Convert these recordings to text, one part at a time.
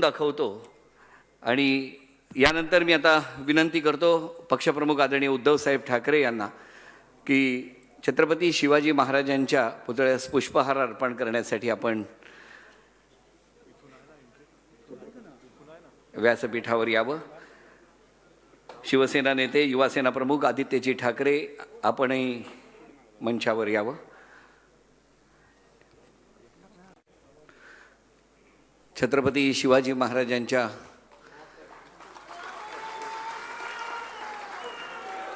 दाखवतो आणि यानंतर मी आता विनंती करतो पक्षप्रमुख आदरणीय उद्धवसाहेब ठाकरे यांना की छत्रपती शिवाजी महाराजांच्या पुतळ्यास पुष्पहार अर्पण करण्यासाठी आपण व्यासपीठावर यावं. शिवसेना नेते युवासेना प्रमुख आदित्यजी ठाकरे आपणही मंचावर यावं. छत्रपती शिवाजी महाराजांच्या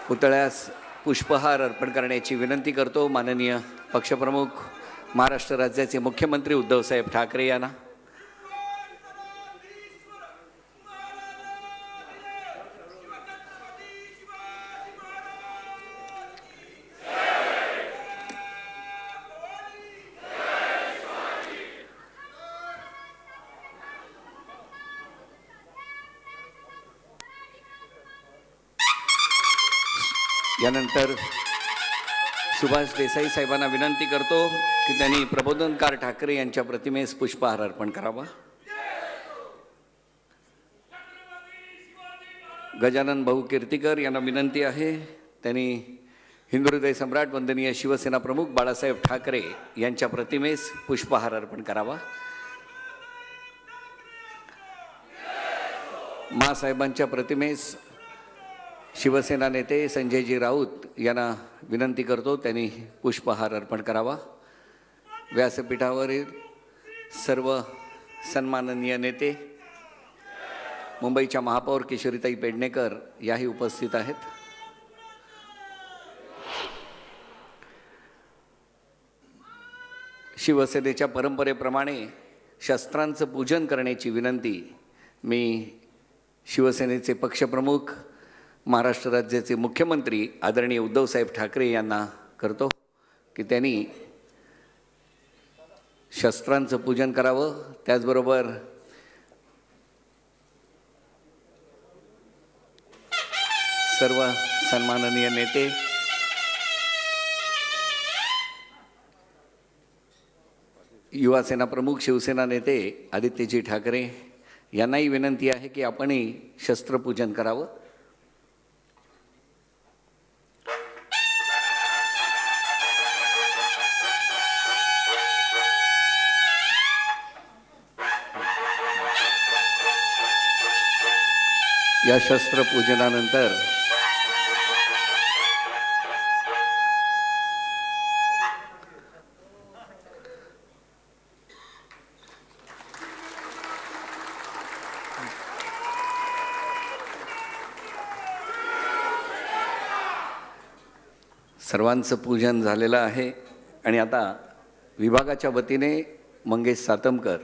पुतळ्यास पुष्पहार अर्पण करण्याची विनंती करतो माननीय पक्षप्रमुख महाराष्ट्र राज्याचे मुख्यमंत्री उद्धवसाहेब ठाकरे यांना. यानंतर सुभाष देसाई साहेबांना विनंती करतो की त्यांनी प्रबोधनकार ठाकरे यांच्या प्रतिमेस पुष्पहार अर्पण करावा. गजानन भाऊ कीर्तीकर यांना विनंती आहे त्यांनी हिंदुहृदय सम्राट वंदनीय शिवसेना प्रमुख बाळासाहेब ठाकरे यांच्या प्रतिमेस पुष्पहार अर्पण करावा. मासाहेबांच्या प्रतिमेस शिवसेना नेते संजयजी राऊत यांना विनंती करतो त्यांनी पुष्पहार अर्पण करावा. व्यासपीठावरील सर्व सन्माननीय नेते मुंबईच्या महापौर किशोरीताई पेडणेकर याही उपस्थित आहेत. शिवसेनेच्या परंपरेप्रमाणे शस्त्रांचं पूजन करण्याची विनंती मी शिवसेनेचे पक्षप्रमुख महाराष्ट्र राज्याचे मुख्यमंत्री आदरणीय उद्धवसाहेब ठाकरे यांना करतो की त्यांनी शस्त्रांचं पूजन करावं. त्याचबरोबर सर्व सन्माननीय नेते युवासेना प्रमुख शिवसेना नेते आदित्यजी ठाकरे यांनाही विनंती आहे की आपणही शस्त्रपूजन करावं. या शस्त्रपूजनानंतर सर्वांचं पूजन झालेलं आहे आणि आता विभागाच्या वतीने मंगेश सातमकर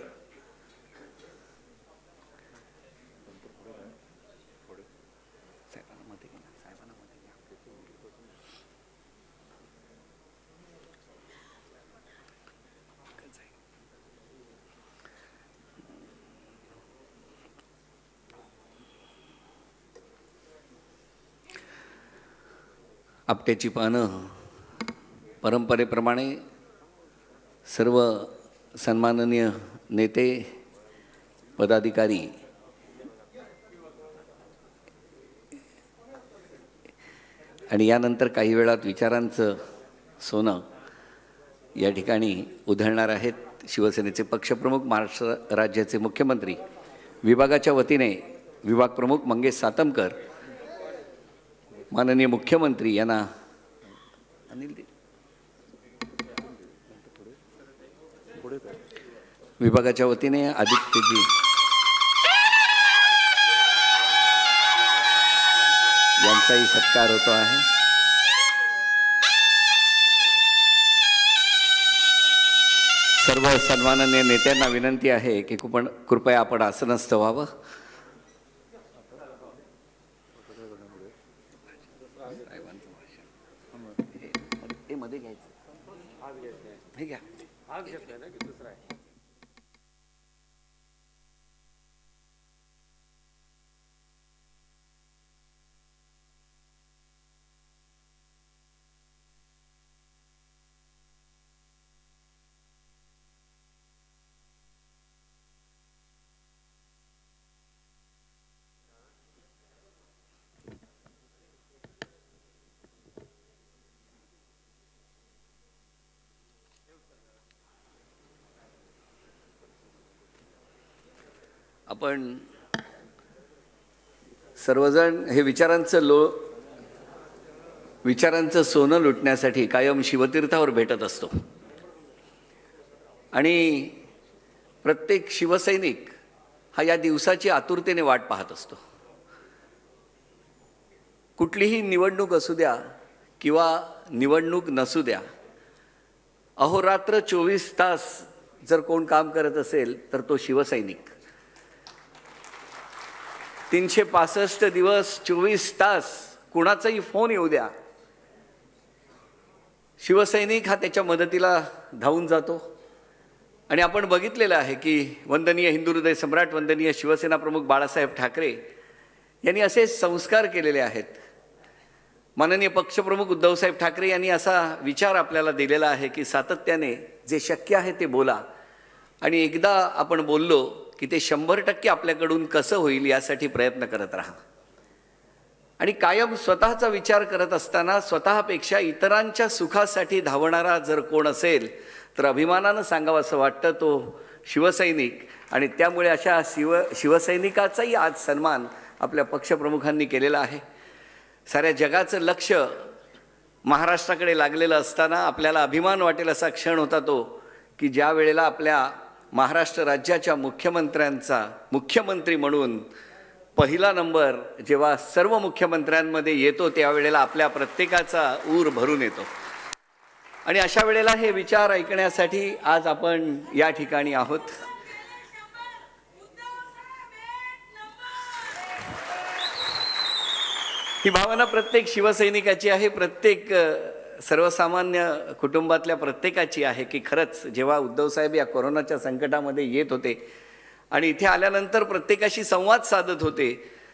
आपट्याची पानं परंपरेप्रमाणे सर्व सन्माननीय नेते पदाधिकारी आणि यानंतर काही वेळात विचारांचं सोनं या ठिकाणी उधळणार आहेत. शिवसेनेचे पक्षप्रमुख महाराष्ट्र राज्याचे मुख्यमंत्री विभागाच्या वतीने विभाग प्रमुख मंगेश सातमकर माननीय मुख्यमंत्री यांना विभागाच्या वतीने आदित्यजी यांचाही सत्कार होतो आहे. सर्व सन्माननीय नेत्यांना विनंती आहे की कृपया आपण आसनस्थ व्हावं. मध्ये घ्यायचं हे घ्या. आपण सर्वजण हे विचारांचं सोनं लुटण्यासाठी कायम शिवतीर्थावर भेटत असतो आणि प्रत्येक शिवसैनिक हा या दिवसाची आतुरतेने वाट पाहत असतो. कुठलीही निवडणूक असू द्या किंवा निवडणूक नसू द्या, अहोरात्र 24 तास जर कोण काम करत असेल तर तो शिवसैनिक. 365 दिवस 24 तास कुणाचाही फोन येऊ द्या, शिवसैनिक हा त्याच्या मदतीला धावून जातो. आणि आपण बघितलेलं आहे की वंदनीय हिंदू हृदय सम्राट वंदनीय शिवसेना प्रमुख बाळासाहेब ठाकरे यांनी असे संस्कार केलेले आहेत. माननीय पक्षप्रमुख उद्धवसाहेब ठाकरे यांनी असा विचार आपल्याला दिलेला आहे की सातत्याने जे शक्य आहे ते बोला, आणि एकदा आपण बोललो की ते 100% आपल्याकडून कसं होईल यासाठी प्रयत्न करत राहा. आणि कायम स्वतःचा विचार करत असताना स्वतःपेक्षा इतरांच्या सुखासाठी धावणारा जर कोण असेल तर अभिमानानं सांगावं असं वाटतं तो शिवसैनिक. आणि त्यामुळे अशा शिवसैनिकाचाही आज सन्मान आपल्या पक्षप्रमुखांनी केलेला आहे. साऱ्या जगाचं लक्ष महाराष्ट्राकडे लागलेलं असताना आपल्याला अभिमान वाटेल असा क्षण होता तो की ज्या वेळेला आपल्या महाराष्ट्र राज्याच्या मुख्यमंत्री म्हणून पहिला नंबर जेव्हा सर्व मुख्यमंत्र्यांमध्ये येतो त्यावेळेला आपल्या प्रत्येकाचा ऊर भरून येतो. आणि अशा वेळेला हे विचार ऐकण्यासाठी आज आपण या ठिकाणी आहोत. ही भावना प्रत्येक शिवसैनिकाची आहे, प्रत्येक सर्वसामान्य कुटुंबातल्या प्रत्येकाची आहे की खरंच जेव्हा उद्धवसाहेब या कोरोनाच्या संकटामध्ये येत होते आणि इथे आल्यानंतर प्रत्येकाशी संवाद साधत होते,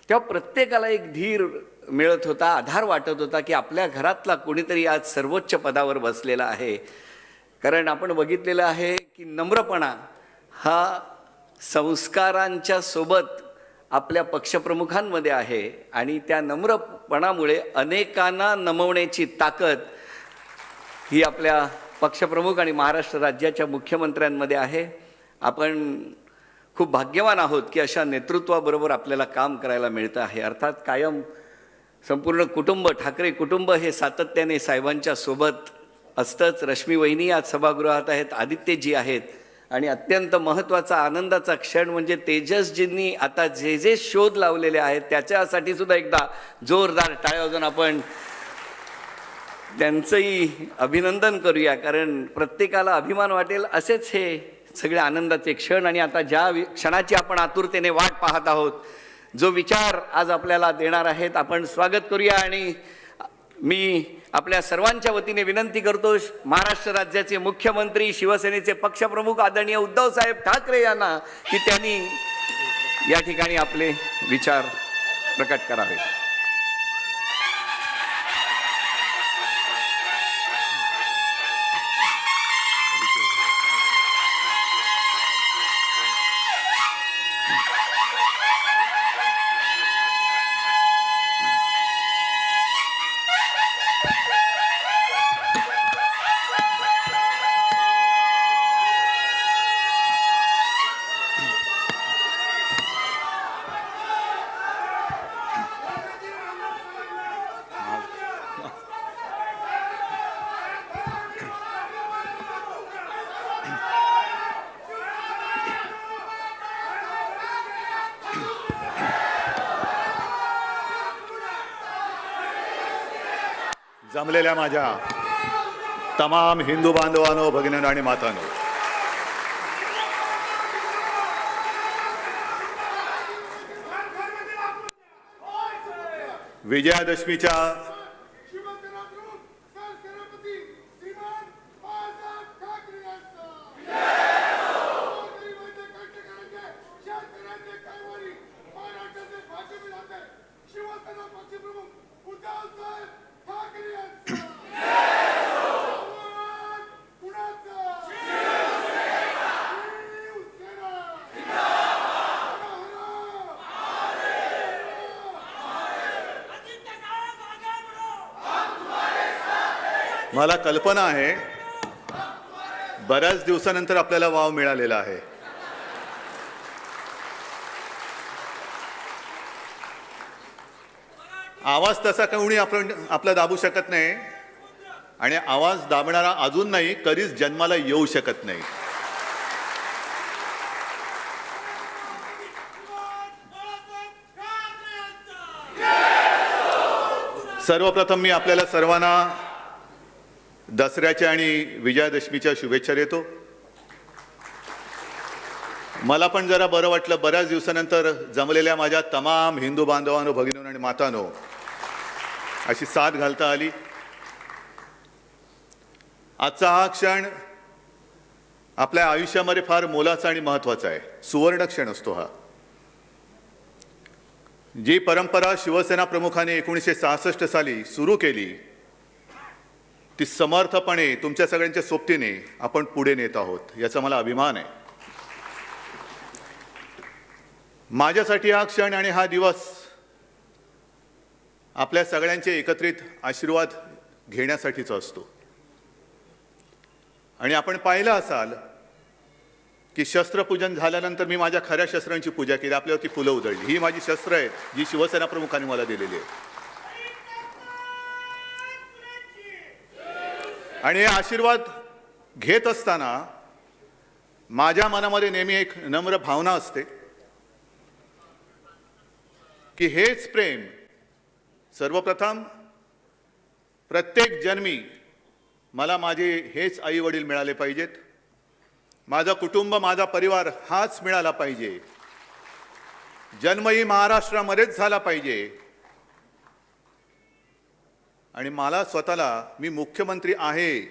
तेव्हा प्रत्येकाला एक धीर मिळत होता, आधार वाटत होता की आपल्या घरातला कोणीतरी आज सर्वोच्च पदावर बसलेला आहे. कारण आपण बघितलेलं आहे की नम्रपणा हा संस्कारांच्या सोबत आपल्या पक्षप्रमुखांमध्ये आहे आणि त्या नम्रपणामुळे अनेकांना नमवण्याची ताकद ही आपल्या पक्षप्रमुख आणि महाराष्ट्र राज्याच्या मुख्यमंत्र्यांमध्ये आहे. आपण खूप भाग्यवान आहोत की अशा नेतृत्वाबरोबर आपल्याला काम करायला मिळतं आहे. अर्थात कायम संपूर्ण कुटुंब, ठाकरे कुटुंब हे सातत्याने साहेबांच्या सोबत असतंच. रश्मी वहिनी आज सभागृहात आहेत, आदित्यजी आहेत, आणि अत्यंत महत्त्वाचा आनंदाचा क्षण म्हणजे तेजसजींनी आता जे जे शोध लावलेले आहेत त्याच्यासाठी सुद्धा एकदा जोरदार टाळ्या वाजवून आपण त्यांचंही अभिनंदन करूया. कारण प्रत्येकाला अभिमान वाटेल असेच हे सगळे आनंदाचे क्षण. आणि आता ज्या क्षणाची आपण आतुरतेने वाट पाहत आहोत, जो विचार आज आपल्याला देणार आहेत, आपण स्वागत करूया. आणि मी आपल्या सर्वांच्या वतीने विनंती करतो महाराष्ट्र राज्याचे मुख्यमंत्री शिवसेनेचे पक्षप्रमुख आदरणीय उद्धवसाहेब ठाकरे यांना की त्यांनी या ठिकाणी आपले विचार प्रकट करावे. जमलेल्या माझ्या तमाम हिंदू बांधवांनो, भगिनींनो आणि मातांनो, विजयादशमीच्या मला कल्पना आहे बऱ्याच दिवसानंतर आपल्याला वाव मिळालेला आहे. आवाज तसा कोणी आपण आपला दाबू शकत नाही आणि आवाज दाबणारा अजून नाही, कधीच जन्माला येऊ शकत नाही. सर्वप्रथम मी आपल्याला सर्वांना दसऱ्याच्या आणि विजयादशमीच्या शुभेच्छा देतो. मला पण जरा बरं वाटलं, बऱ्याच दिवसानंतर जमलेल्या माझ्या तमाम हिंदू बांधवांनो, भगिनींनो आणि मातांनो अशी साथ घालता आली. आजचा हा क्षण आपल्या आयुष्यामध्ये फार मोलाचा आणि महत्त्वाचा आहे. सुवर्ण क्षण असतो हा. जी परंपरा शिवसेना प्रमुखाने 1966 साली सुरू केली ती समर्थपणे तुमच्या सगळ्यांच्या सोबतीने आपण पुढे नेत आहोत, याचा मला अभिमान आहे. माझ्यासाठी हा क्षण आणि हा दिवस आपल्या सगळ्यांचे एकत्रित आशीर्वाद घेण्यासाठीचा असतो. आणि आपण पाहिलं असाल की शस्त्रपूजन झाल्यानंतर मी माझ्या खऱ्या शस्त्रांची पूजा केली, आपल्यावरती फुलं उधळली. ही माझी शस्त्र आहेत जी शिवसेना प्रमुखांनी मला दिलेली आहेत. आणि हे आशीर्वाद घेत असताना माझ्या मनामध्ये नेहमी एक नम्र भावना असते की हेच प्रेम सर्वप्रथम प्रत्येक जन्मी मला माझे हेच आई वडील मिळाले पाहिजेत, माझं कुटुंब, माझा परिवार हाच मिळाला पाहिजे, जन्मही महाराष्ट्रामध्येच झाला पाहिजे आणि मला स्वतःला मी मुख्यमंत्री आहे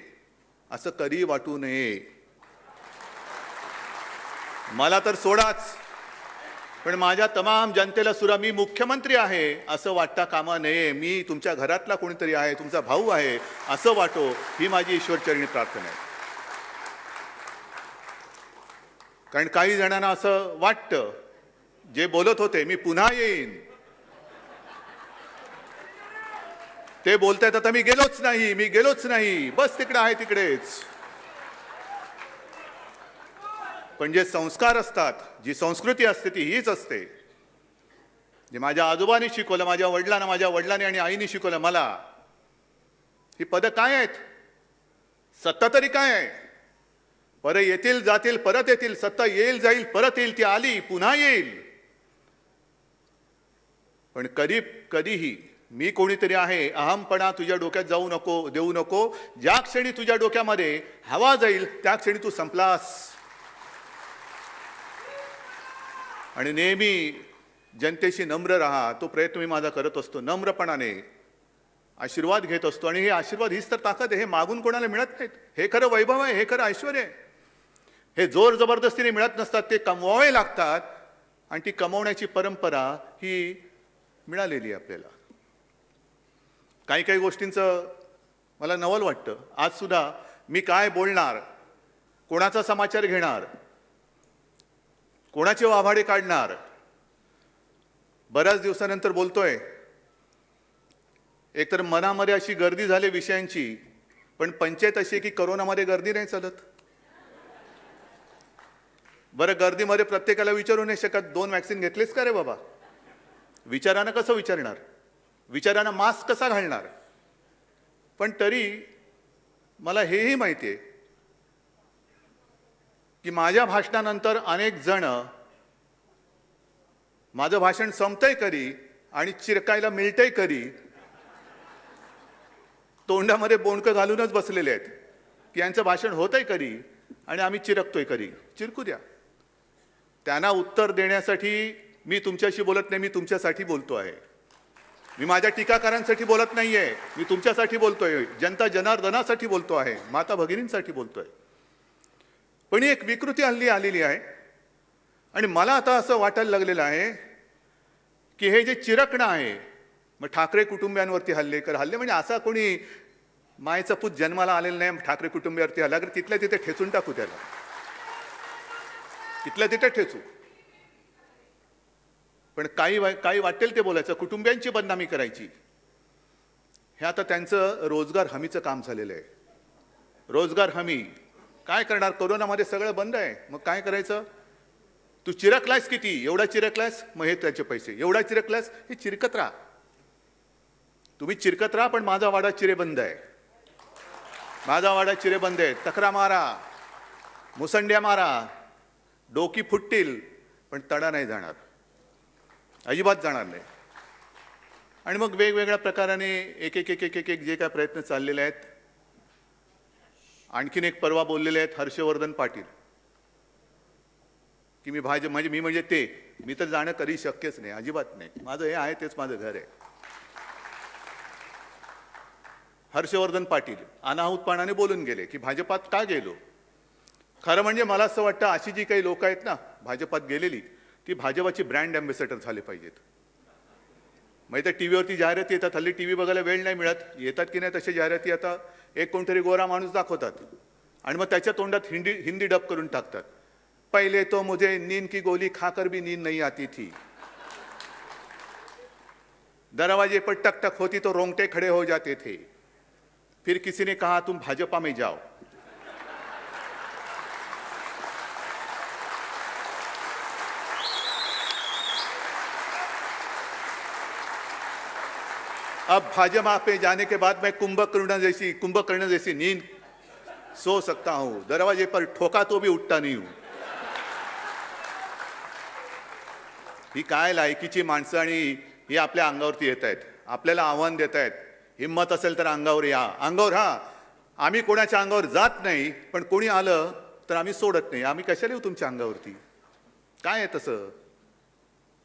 असं कधी वाटू नये. मला तर सोडाच, पण माझ्या तमाम जनतेला सुद्धा मी मुख्यमंत्री आहे असं वाटता कामा नये. मी तुमच्या घरातला कोणीतरी आहे, तुमचा भाऊ आहे असं वाटो, ही माझी ईश्वरचरणी प्रार्थना आहे. कारण काही जणांना असं वाटतं, जे बोलत होते मी पुन्हा येईन, ते बोलतायत आता मी गेलोच नाही, बस तिकडे आहे तिकडेच. पण जे संस्कार असतात, जी संस्कृती असते ती हीच असते. जे माझ्या आजोबांनी शिकवलं, माझ्या वडिलांनी आणि आईने शिकवलं मला, ही पदं काय आहेत, सत्ता तरी काय आहे. परत येतील जातील परत येतील, सत्ता येईल जाईल परत येईल, ती आली पुन्हा येईल. पण कधीही मी कोणीतरी आहे अहमपणा तुझ्या डोक्यात देऊ नको. ज्या क्षणी तुझ्या डोक्यामध्ये हवा जाईल त्या क्षणी तू संपलास. आणि नेहमी जनतेशी नम्र राहा, तो प्रयत्न मी माझा करत असतो. नम्रपणाने आशीर्वाद घेत असतो आणि हे आशीर्वाद हीच तर ताकद आहे. हे मागून कोणाला मिळत नाहीत. हे खरं वैभव आहे, हे खरं ऐश्वर्य आहे. हे जोर जबरदस्तीने मिळत नसतात, ते कमवावे लागतात आणि ती कमवण्याची परंपरा ही मिळालेली आहे आपल्याला. काही गोष्टींचं मला नवल वाटतं. आज सुद्धा मी काय बोलणार, कोणाचा समाचार घेणार, कोणाचे वाभाडे काढणार, बऱ्याच दिवसानंतर बोलतोय. एकतर मनामध्ये अशी गर्दी झाली विषयांची, पण पंचायत अशी आहे की करोनामध्ये गर्दी नाही चालत. बरं, गर्दीमध्ये प्रत्येकाला विचारू नाही शकत 2 वॅक्सिन घेतलीस का रे बाबा. विचारानं कसं विचारणार, विचारानं मास्क कसा घालणार. पण तरी मला हेही माहिती आहे की माझ्या भाषणानंतर अनेक जण माझं भाषण संपतंय कधी आणि चिरकायला मिळतंय कधी तोंडामध्ये बोंडकं घालूनच बसलेले आहेत की यांचं भाषण होतंय कधी आणि आम्ही चिरकतोय कधी. चिरकू द्या. त्यांना उत्तर देण्यासाठी मी तुमच्याशी बोलत नाही, मी तुमच्यासाठी बोलतो आहे. मी माझ्या टीकाकारांसाठी बोलत नाहीये, मी तुमच्यासाठी बोलतोय, जनता जनार्दनासाठी बोलतो आहे, माता भगिनींसाठी बोलतोय. पण ही एक विकृती हल्ली आलेली आहे आणि मला आता असं वाटायला लागलेलं आहे की हे जे चिरकणं आहे, मग ठाकरे कुटुंबियांवरती हल्ले म्हणजे असा कोणी मायचा पूत जन्माला आलेला नाही, ठाकरे कुटुंबियावरती हल्ला कर, तिथल्या तिथे ठेचून टाकू त्याला, तिथल्या तिथे ठेचू. पण काही वाटेल ते बोलायचं, कुटुंबियांची बदनामी करायची. हे आता त्यांचं रोजगार हमीचं काम झालेलं आहे. रोजगार हमी काय करणार, कोरोनामध्ये सगळं बंद आहे, मग काय करायचं. तू चिरकलायस किती, एवढा चिरकलायस, मग हे त्याचे पैसे, एवढा चिरकलायस, हे चिरकत राहा. तुम्ही चिरकत राहा, पण माझा वाडा चिरेबंद आहे. माझा वाडा चिरेबंद आहे. तक्रा मारा, मुसंड्या मारा, डोकी फुटतील, पण तडा नाही जाणार, अजिबात जाणार नाही. आणि मग वेगवेगळ्या प्रकाराने एक एक एक एक एक एक जे काय प्रयत्न चाललेले आहेत. आणखीन एक परवा बोललेले आहेत हर्षवर्धन पाटील की मी म्हणजे ते मी तर जाणं कधी शक्यच नाही, अजिबात नाही. माझं हे आहे तेच माझं घर आहे. हर्षवर्धन पाटील अनाहूतपणाने बोलून गेले की भाजपात का गेलो. खरं म्हणजे मला असं वाटतं अशी जी काही लोक आहेत ना भाजपात गेलेली, ती भाजपाची ब्रँड अँबॅसेडर झाले पाहिजेत. माहिती आहे, टी व्हीवरती जाहिराती येतात. हल्ली टी व्ही बघायला वेळ नाही मिळत, येतात की नाही तशा जाहिराती आता एक कोणतरी गोरा माणूस दाखवतात आणि मग त्याच्या तोंडात हिंदी डब करून टाकतात. पहिले तो मुझे नींद की गोली खाकर भी नींद नहीं आती थी, दरवाजे पर टक टक होती तो रोंगटे खड़े हो जाते थे, फिर किसी ने कहा तुम भाजपा में जाओ. अब भाजपा पे जाने के बाद मैं कुंभकर्ण जैसी नींद सो सकता हूं, दरवाजे पर ठोका तो भी उठता नहीं हूं. ही काय लायकीची माणसं आणि ही आपल्या अंगावरती येत आहेत, आपल्याला आव्हान देत आहेत. हिम्मत असेल तर अंगावर या. अंगावर हा, आम्ही कोणाच्या अंगावर जात नाही, पण कोणी आलं तर आम्ही सोडत नाही. आम्ही कशाला येऊ तुमच्या अंगावरती? काय आहे तसं?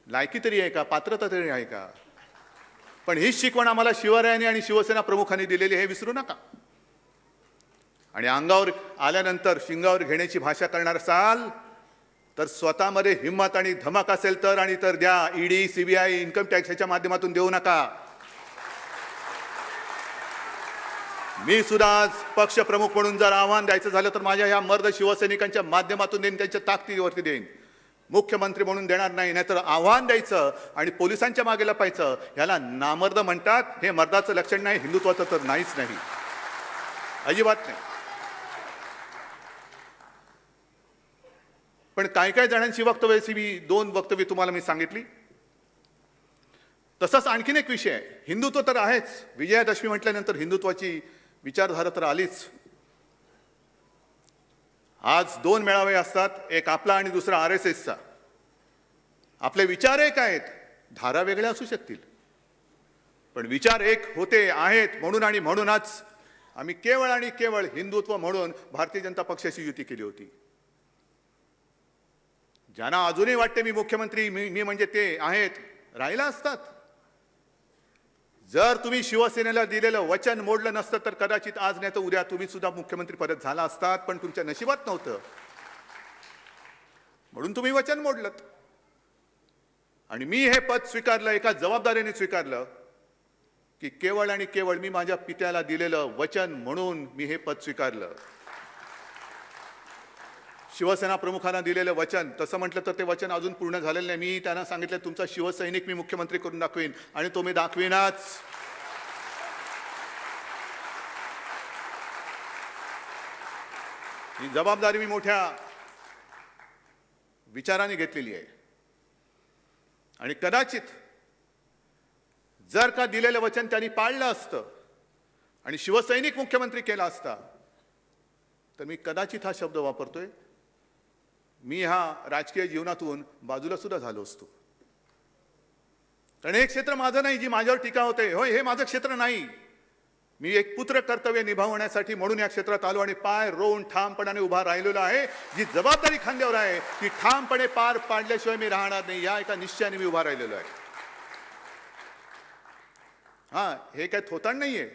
लायकी तरी आहे का? पात्रता तरी आहे का? पण हीच शिकवण आम्हाला शिवरायांनी आणि शिवसेना प्रमुखांनी दिलेली, हे विसरू नका. आणि अंगावर आल्यानंतर शिंगावर घेण्याची भाषा करणार असाल तर स्वतःमध्ये हिम्मत आणि धमक असेल तर, आणि तर द्या. ईडी, सीबीआय, इन्कम टॅक्सच्या माध्यमातून देऊ नका. मी सुद्धा आज पक्षप्रमुख म्हणून जर आव्हान द्यायचं झालं तर माझ्या या मर्द शिवसैनिकांच्या माध्यमातून देईन, त्यांच्या ताकदीवरती देईन. मुख्यमंत्री म्हणून देणार नाही. नाहीतर आव्हान द्यायचं आणि पोलिसांच्या मागे लपायचं, ह्याला नामर्द म्हणतात. हे मर्दाचं लक्षण नाही, हिंदुत्वाचं तर नाहीच नाही, अजिबात नाही. पण काय काय जणांची वक्तव्याची मी 2 वक्तव्य तुम्हाला मी सांगितली. तसंच आणखीन एक विषय आहे. हिंदुत्व तर आहेच, विजयादशमी म्हटल्यानंतर हिंदुत्वाची विचारधारा तर आलीच. आज 2 मेळावे असतात, एक आपला आणि दुसरा RSSचा. आपले विचार एक आहेत, धारा वेगळ्या असू शकतील, पण विचार एक होते आहेत. म्हणून आणि म्हणूनच आम्ही केवळ आणि केवळ हिंदुत्व म्हणून भारतीय जनता पक्षाशी युती केली होती. ज्यांना अजूनही वाटते मी मुख्यमंत्री, मी म्हणजे ते आहेत, राहिला असतात. जर तुम्ही शिवसेनेला दिलेलं वचन मोडलं नसतं तर कदाचित आज नाही तर उद्या तुम्ही सुद्धा मुख्यमंत्री परत झाला असतात, पण तुमच्या नशिबात नव्हतं. म्हणून तुम्ही वचन मोडलं. आणि मी हे पद स्वीकारलं, एका जबाबदारीने स्वीकारलं की केवळ आणि केवळ मी माझ्या पित्याला दिलेलं वचन म्हणून मी हे पद स्वीकारलं. शिवसेना प्रमुखांना दिलेलं वचन, तसं म्हटलं तर ते वचन अजून पूर्ण झालेलं नाही. मी त्यांना सांगितलं तुमचा शिवसैनिक मी मुख्यमंत्री करून दाखवीन, आणि तो मी दाखवीनच. ही जबाबदारी मी मोठ्या विचाराने घेतलेली आहे. आणि कदाचित जर का दिलेलं वचन त्यांनी पाळलं असतं आणि शिवसैनिक मुख्यमंत्री केला असता तर मी कदाचित हा शब्द वापरतोय, मी हा राजकीय जीवनातून बाजूला सुद्धा झालो असतो. कारण हे क्षेत्र माझं नाही, जी माझ्यावर टीका होते. होय, हे माझं क्षेत्र नाही. मी एक पुत्र कर्तव्य निभावण्यासाठी म्हणून या क्षेत्रात आलो आणि पाय रोवून ठामपणाने उभा राहिलेलो आहे. जी जबाबदारी खांद्यावर आहे ती ठामपणे पार पाडल्याशिवाय मी राहणार नाही, या एका निश्चयाने मी उभा राहिलेलो आहे. हाँ, हे काय थोतांड नाहीये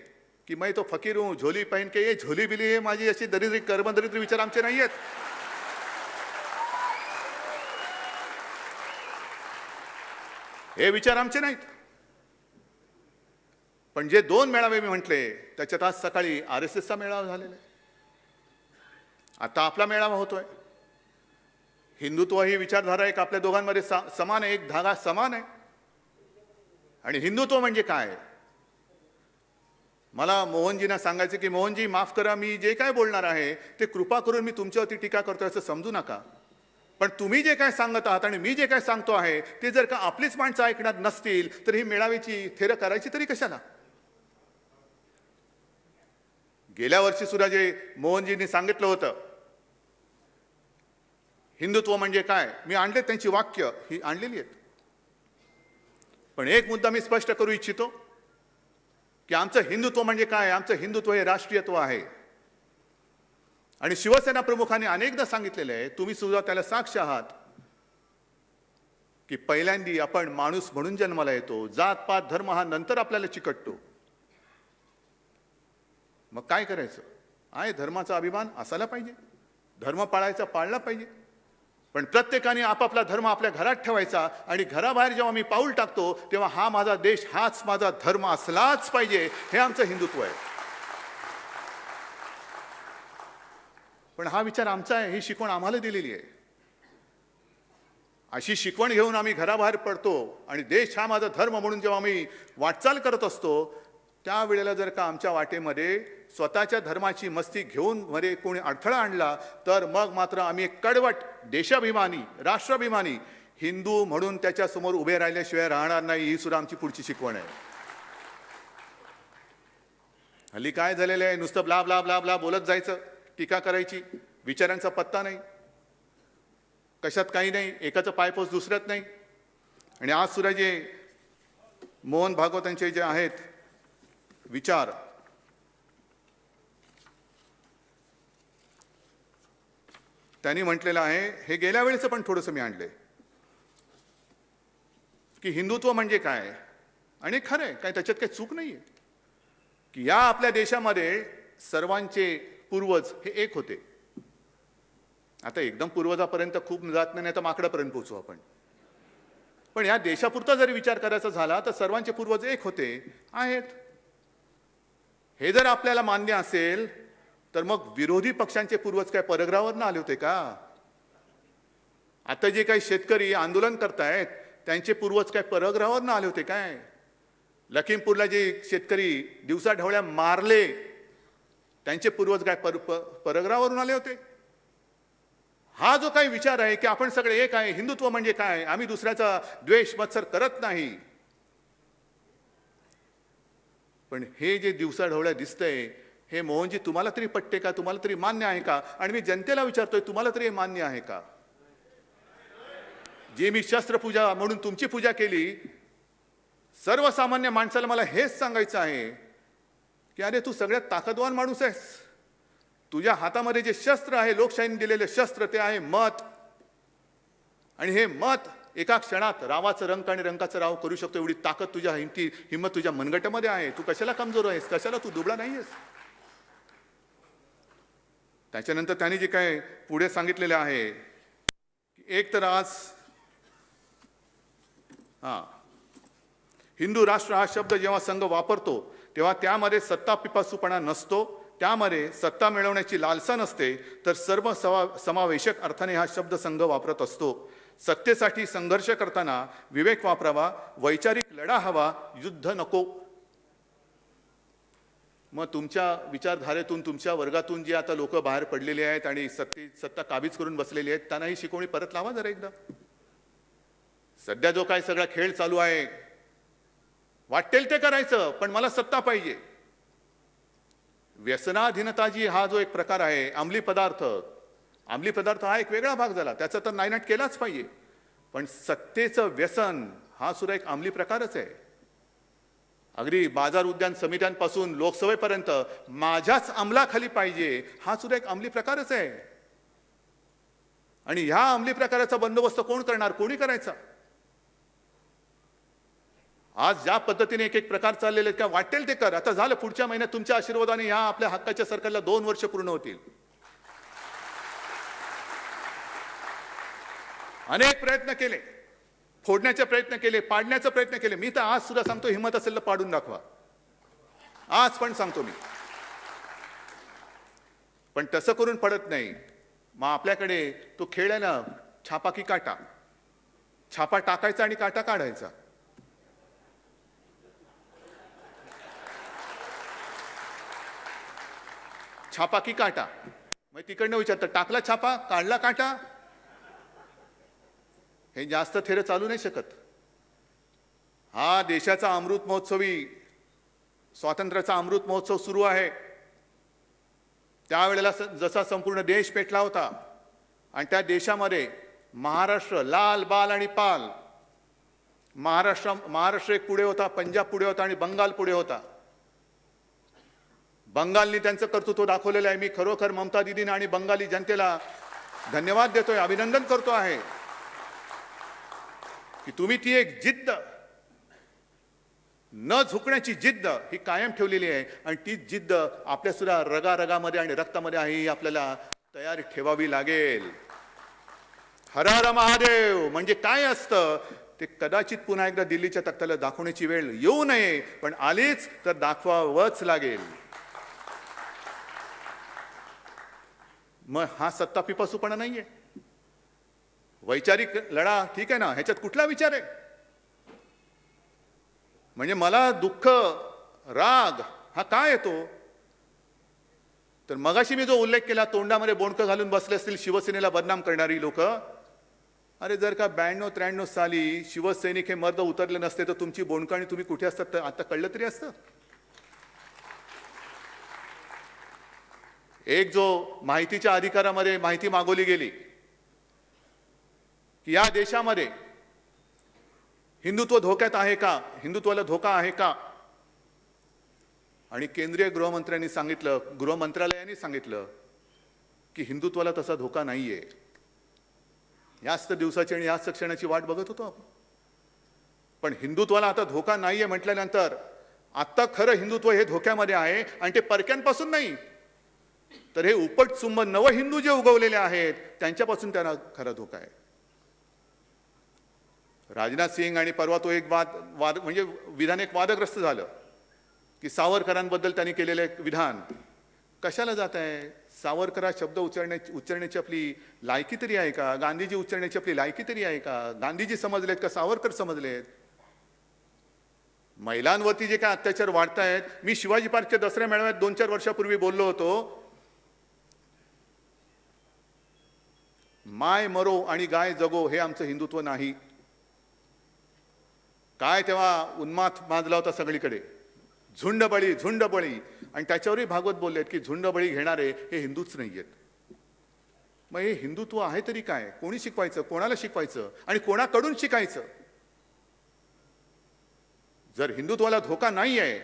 की मैं तो फकीर हूं, झोली पहन के ये झोली बिली, हे माझी अशी दरिद्री कर्मदरिद्री विचार आमचे नाहीयेत. हे विचार आमचे नाहीत. पण जे 2 मेळावे मी म्हटले त्याच्यात आज सकाळी RSSचा मेळावा झालेला आहे, आता आपला मेळावा होतोय. हिंदुत्व ही विचारधारा एक आपल्या दोघांमध्ये समान आहे, एक धागा समान आहे. आणि हिंदुत्व म्हणजे काय, मला मोहनजींना सांगायचं की मोहनजी माफ करा, मी जे काय बोलणार आहे ते कृपा करून मी तुमच्यावरती टीका करतोय असं समजू नका. पण तुम्ही जे काय सांगत आहात आणि मी जे काय सांगतो आहे ते जर का आपलीच माणसं ऐकणार नसतील तर ही मेळाव्याची थेर करायची तरी कशाला. गेल्या वर्षी सुद्धा जे मोहनजींनी सांगितलं होतं, हिंदुत्व म्हणजे काय, मी आणले त्यांची वाक्य ही आणलेली आहेत. पण एक मुद्दा मी स्पष्ट करू इच्छितो की आमचं हिंदुत्व म्हणजे काय. आमचं हिंदुत्व हे राष्ट्रीयत्व आहे. आणि शिवसेना प्रमुखांनी अनेकदा सांगितलेलं आहे, तुम्ही सुद्धा त्याला साक्ष आहात, की पहिल्यांदी आपण माणूस म्हणून जन्माला येतो, जात पात धर्म हा नंतर आपल्याला चिकटतो. मग काय करायचं आहे, धर्माचा अभिमान असायला पाहिजे, धर्म पाळायचा पाळला पाहिजे. पण प्रत्येकाने आपापला धर्म आपल्या घरात ठेवायचा आणि घराबाहेर जेव्हा मी पाऊल टाकतो तेव्हा हा माझा देश, हाच माझा धर्म असलाच पाहिजे, हे आमचं हिंदुत्व आहे. पण हा विचार आमचा आहे, ही शिकवण आम्हाला दिलेली आहे. अशी शिकवण घेऊन आम्ही घराबाहेर पडतो आणि देश हा माझा धर्म म्हणून जेव्हा आम्ही वाटचाल करत असतो, त्यावेळेला जर का आमच्या वाटेमध्ये स्वतःच्या धर्माची मस्ती घेऊन मध्ये कोणी अडथळा आणला तर मग मात्र आम्ही एक कडवट देशाभिमानी, राष्ट्राभिमानी हिंदू म्हणून त्याच्यासमोर उभे राहिल्याशिवाय राहणार नाही. ही सुद्धा आमची पुढची शिकवण आहे. हल्ली काय झालेलं आहे, नुसतं ब्ला ब्ला ब्ला ब्ला बोलत जायचं, टीका करायची, विचारांचा पत्ता नाही, कशात काही नाही, एकाचं पायपोस दुसऱ्यात नाही. आणि आज सुद्धा जे मोहन भागवतांचे जे आहेत विचार, त्यांनी म्हटलेलं आहे, हे गेल्या वेळेचं पण थोडंसं मी आणलंय, की हिंदुत्व म्हणजे काय. आणि खरं आहे, काय त्याच्यात काही चूक नाहीये, की या आपल्या देशामध्ये सर्वांचे पूर्वज हे एक होते. आता एकदम पूर्वजापर्यंत खूप जात नाही, तर माकडापर्यंत पोहोचू आपण. पण या देशापुरता जरी विचार करायचा झाला तर सर्वांचे पूर्वज एक होते, आहेत. हे जर आपल्याला मान्य असेल तर मग विरोधी पक्षांचे पूर्वज काय परग्रहावरनं आले होते का. आता जे काही शेतकरी आंदोलन करतायत त्यांचे पूर्वज काय परग्रहावरनं आले होते काय. लखीमपूरला जे शेतकरी दिवसा ढवळ्या मारले त्यांचे पूर्वज काय परग्रहावरून आले होते. हा जो काही विचार आहे की आपण सगळे एक आहे, हिंदुत्व म्हणजे काय, आम्ही दुसऱ्याचा द्वेष मत्सर करत नाही, पण हे जे दिवसा ढवळ्या दिसतंय हे मोहनजी तुम्हाला तरी पटते का, तुम्हाला तरी मान्य आहे का. आणि मी जनतेला विचारतोय, तुम्हाला तरी हे मान्य आहे का. जे मी शस्त्रपूजा म्हणून तुमची पूजा केली, सर्वसामान्य माणसाला मला हेच सांगायचं आहे की अरे तू सगळ्यात ताकदवान माणूस आहेस. तुझ्या हातामध्ये जे शस्त्र आहे, लोकशाहीने दिलेले शस्त्र, ते आहे मत. आणि हे मत एका क्षणात रावाचं रंक आणि रंकाचं राव करू शकतो, एवढी ताकद तुझ्या हिंमत तुझ्या मनगटामध्ये आहे. तू कशाला कमजोर आहेस, कशाला तू दुबळा नाही आहेस. त्याच्यानंतर त्यांनी जे काय पुढे सांगितलेले आहे, एक तर आज हिंदू राष्ट्र हा शब्द जेव्हा संघ वापरतो तेव्हा त्यामध्ये सत्ता पिपासूपणा नसतो, त्यामध्ये सत्ता मिळवण्याची लालसा नसते, तर सर्व समावेशक अर्थाने हा शब्द संघ वापरत असतो. सत्तेसाठी संघर्ष करताना विवेक वापरावा, वैचारिक लढा हवा, युद्ध नको. मग तुमच्या विचारधारेतून, तुमच्या वर्गातून जे आता लोक बाहेर पडलेले आहेत आणि सत्ता काबीज करून बसलेली आहेत, त्यांना ही शिकवणी परत लावा जरा एकदा. सध्या जो काय सगळा खेळ चालू आहे, वाटेल ते करायचं, पण मला सत्ता पाहिजे. व्यसनाधीनता जी हा जो एक प्रकार आहे, अंमली पदार्थ हा एक वेगळा भाग झाला, त्याचा तर नायनाट केलाच पाहिजे. पण सत्तेचं व्यसन हा सुद्धा एक अंमली प्रकारच आहे. अगदी बाजार उद्यान समित्यांपासून लोकसभेपर्यंत माझ्याच अंमलाखाली पाहिजे, हा सुद्धा एक अंमली प्रकारच आहे. आणि ह्या अंमली प्रकाराचा बंदोबस्त कोण करणार, कोणी करायचा. आज ज्या पद्धतीने एक एक प्रकार चाललेले आहेत, का वाटेल ते कर. आता झालं, पुढच्या महिन्यात तुमच्या आशीर्वादाने ह्या आपल्या हक्काच्या सरकारला 2 वर्ष पूर्ण होतील. अनेक प्रयत्न केले, फोडण्याचे प्रयत्न केले, पाडण्याचा प्रयत्न केले. मी तर आज सुद्धा सांगतो, हिंमत असेल तर पाडून दाखवा. आज पण सांगतो मी. पण तसं करून पडत नाही. मग आपल्याकडे तो खेळ आहे ना, छापा की काटा. छापा टाकायचा आणि काटा काढायचा. छापा की काटा. मग तिकडनं विचारतं, टाकला छापा, काढला काटा. हे जास्त थेरं चालू नाही शकत. हा देशाचा अमृत महोत्सवी, स्वातंत्र्याचा अमृत महोत्सव सुरू आहे. त्यावेळेला जसा संपूर्ण देश पेटला होता आणि त्या देशामध्ये महाराष्ट्र लाल बाल आणि पाल, महाराष्ट्र एक पुढे होता, पंजाब पुढे होता आणि बंगाल पुढे होता. बंगालनी त्यांचं कर्तृत्व दाखवलेलं आहे. मी खरोखर ममता दीदींना आणि बंगाली जनतेला धन्यवाद देतोय, अभिनंदन करतो आहे की तुम्ही ती एक जिद्द, न झुकण्याची जिद्द ही कायम ठेवलेली आहे आणि ती जिद्द आपल्या सुद्धा रगारगामध्ये आणि रक्तामध्ये आहे, ही आपल्याला तयारी ठेवावी लागेल. हर हर महादेव म्हणजे काय असतं ते कदाचित पुन्हा एकदा दिल्लीच्या तख्त्याला दाखवण्याची वेळ येऊ नये, पण आलीच तर दाखवावंच लागेल. मग हा सत्ता पिपासूपणा नाहीये. वैचारिक लढा ठीक आहे ना, ह्याच्यात कुठला विचार आहे? म्हणजे मला दुःख राग हा काय येतो? तर मगाशी मी जो उल्लेख केला, तोंडामध्ये बोंडकं घालून बसले असतील शिवसेनेला बदनाम करणारी लोक, अरे जर का 92-93 साली शिवसैनिक हे मर्द उतरले नसते तर तुमची बोंडकं आणि तुम्ही कुठे असतात तर आता कळलं तरी असतं. एक जो माहितीच्या अधिकारामध्ये माहिती मागवली गेली की या देशामध्ये हिंदुत्व धोक्यात आहे का, हिंदुत्वाला धोका आहे का, आणि केंद्रीय गृहमंत्र्यांनी सांगितलं, गृह मंत्रालयाने सांगितलं की हिंदुत्वाला तसा धोका नाहीये. याच तर दिवसाची आणि याच क्षणाची वाट बघत होतो आपण. पण हिंदुत्वाला आता धोका नाहीये म्हटल्यानंतर आता खरं हिंदुत्व हे धोक्यामध्ये आहे आणि ते परक्यांपासून नाही, तर हे उपटसुंब नव हिंदू जे उगवलेले आहेत त्यांच्यापासून त्यांना खरा धोका आहे. राजनाथ सिंग आणि परवा तो एक वाद म्हणजे विधान एक वादग्रस्त झालं की सावरकरांबद्दल त्यांनी केलेले विधान कशाला जात आहे? सावरकरा शब्द उच्चारण्याची आपली लायकी तरी आहे का? गांधीजी उच्चारण्याची आपली लायकी तरी आहे का? गांधीजी समजलेत का सावरकर समजलेत? महिलांवरती जे काय अत्याचार वाढत आहेत, मी शिवाजी पार्कच्या दसऱ्या मेळाव्यात 2-4 वर्षापूर्वी बोललो होतो, माय मरो आणि गाय जगो हे आमचं हिंदुत्व नाही. काय तेव्हा उन्माद माजला होता सगळीकडे, झुंडबळी झुंडबळी, आणि त्याच्यावरही भागवत बोललेत की झुंडबळी घेणारे हे हिंदूच नाही आहेत. मग हे हिंदुत्व आहे तरी काय? कोणी शिकवायचं, कोणाला शिकवायचं आणि कोणाकडून शिकायचं? जर हिंदुत्वाला धोका नाही आहे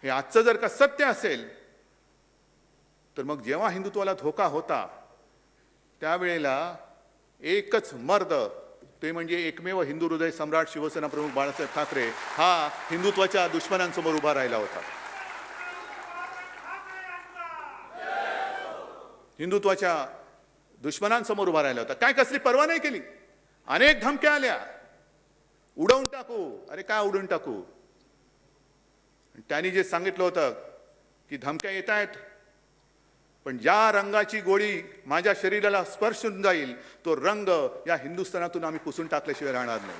हे आजचं जर का सत्य असेल, तर मग जेव्हा हिंदुत्वाला धोका होता त्यावेळेला एकच मर्द, ते म्हणजे एकमेव हिंदू हृदय सम्राट शिवसेना प्रमुख बाळासाहेब ठाकरे हा हिंदुत्वाच्या दुश्मनांसमोर उभा राहिला होता. हिंदुत्वाच्या दुश्मनांसमोर उभा राहिला होता. काय कसली पर्वा नाही केली. अनेक धमक्या आल्या, उडवून टाकू. अरे काय उडवून टाकू? त्यांनी जे सांगितलं होतं की धमक्या येत आहेत, पण ज्या रंगाची गोळी माझ्या शरीराला स्पर्श होऊन जाईल तो रंग या हिंदुस्थानातून आम्ही पुसून टाकल्याशिवाय राहणार नाही.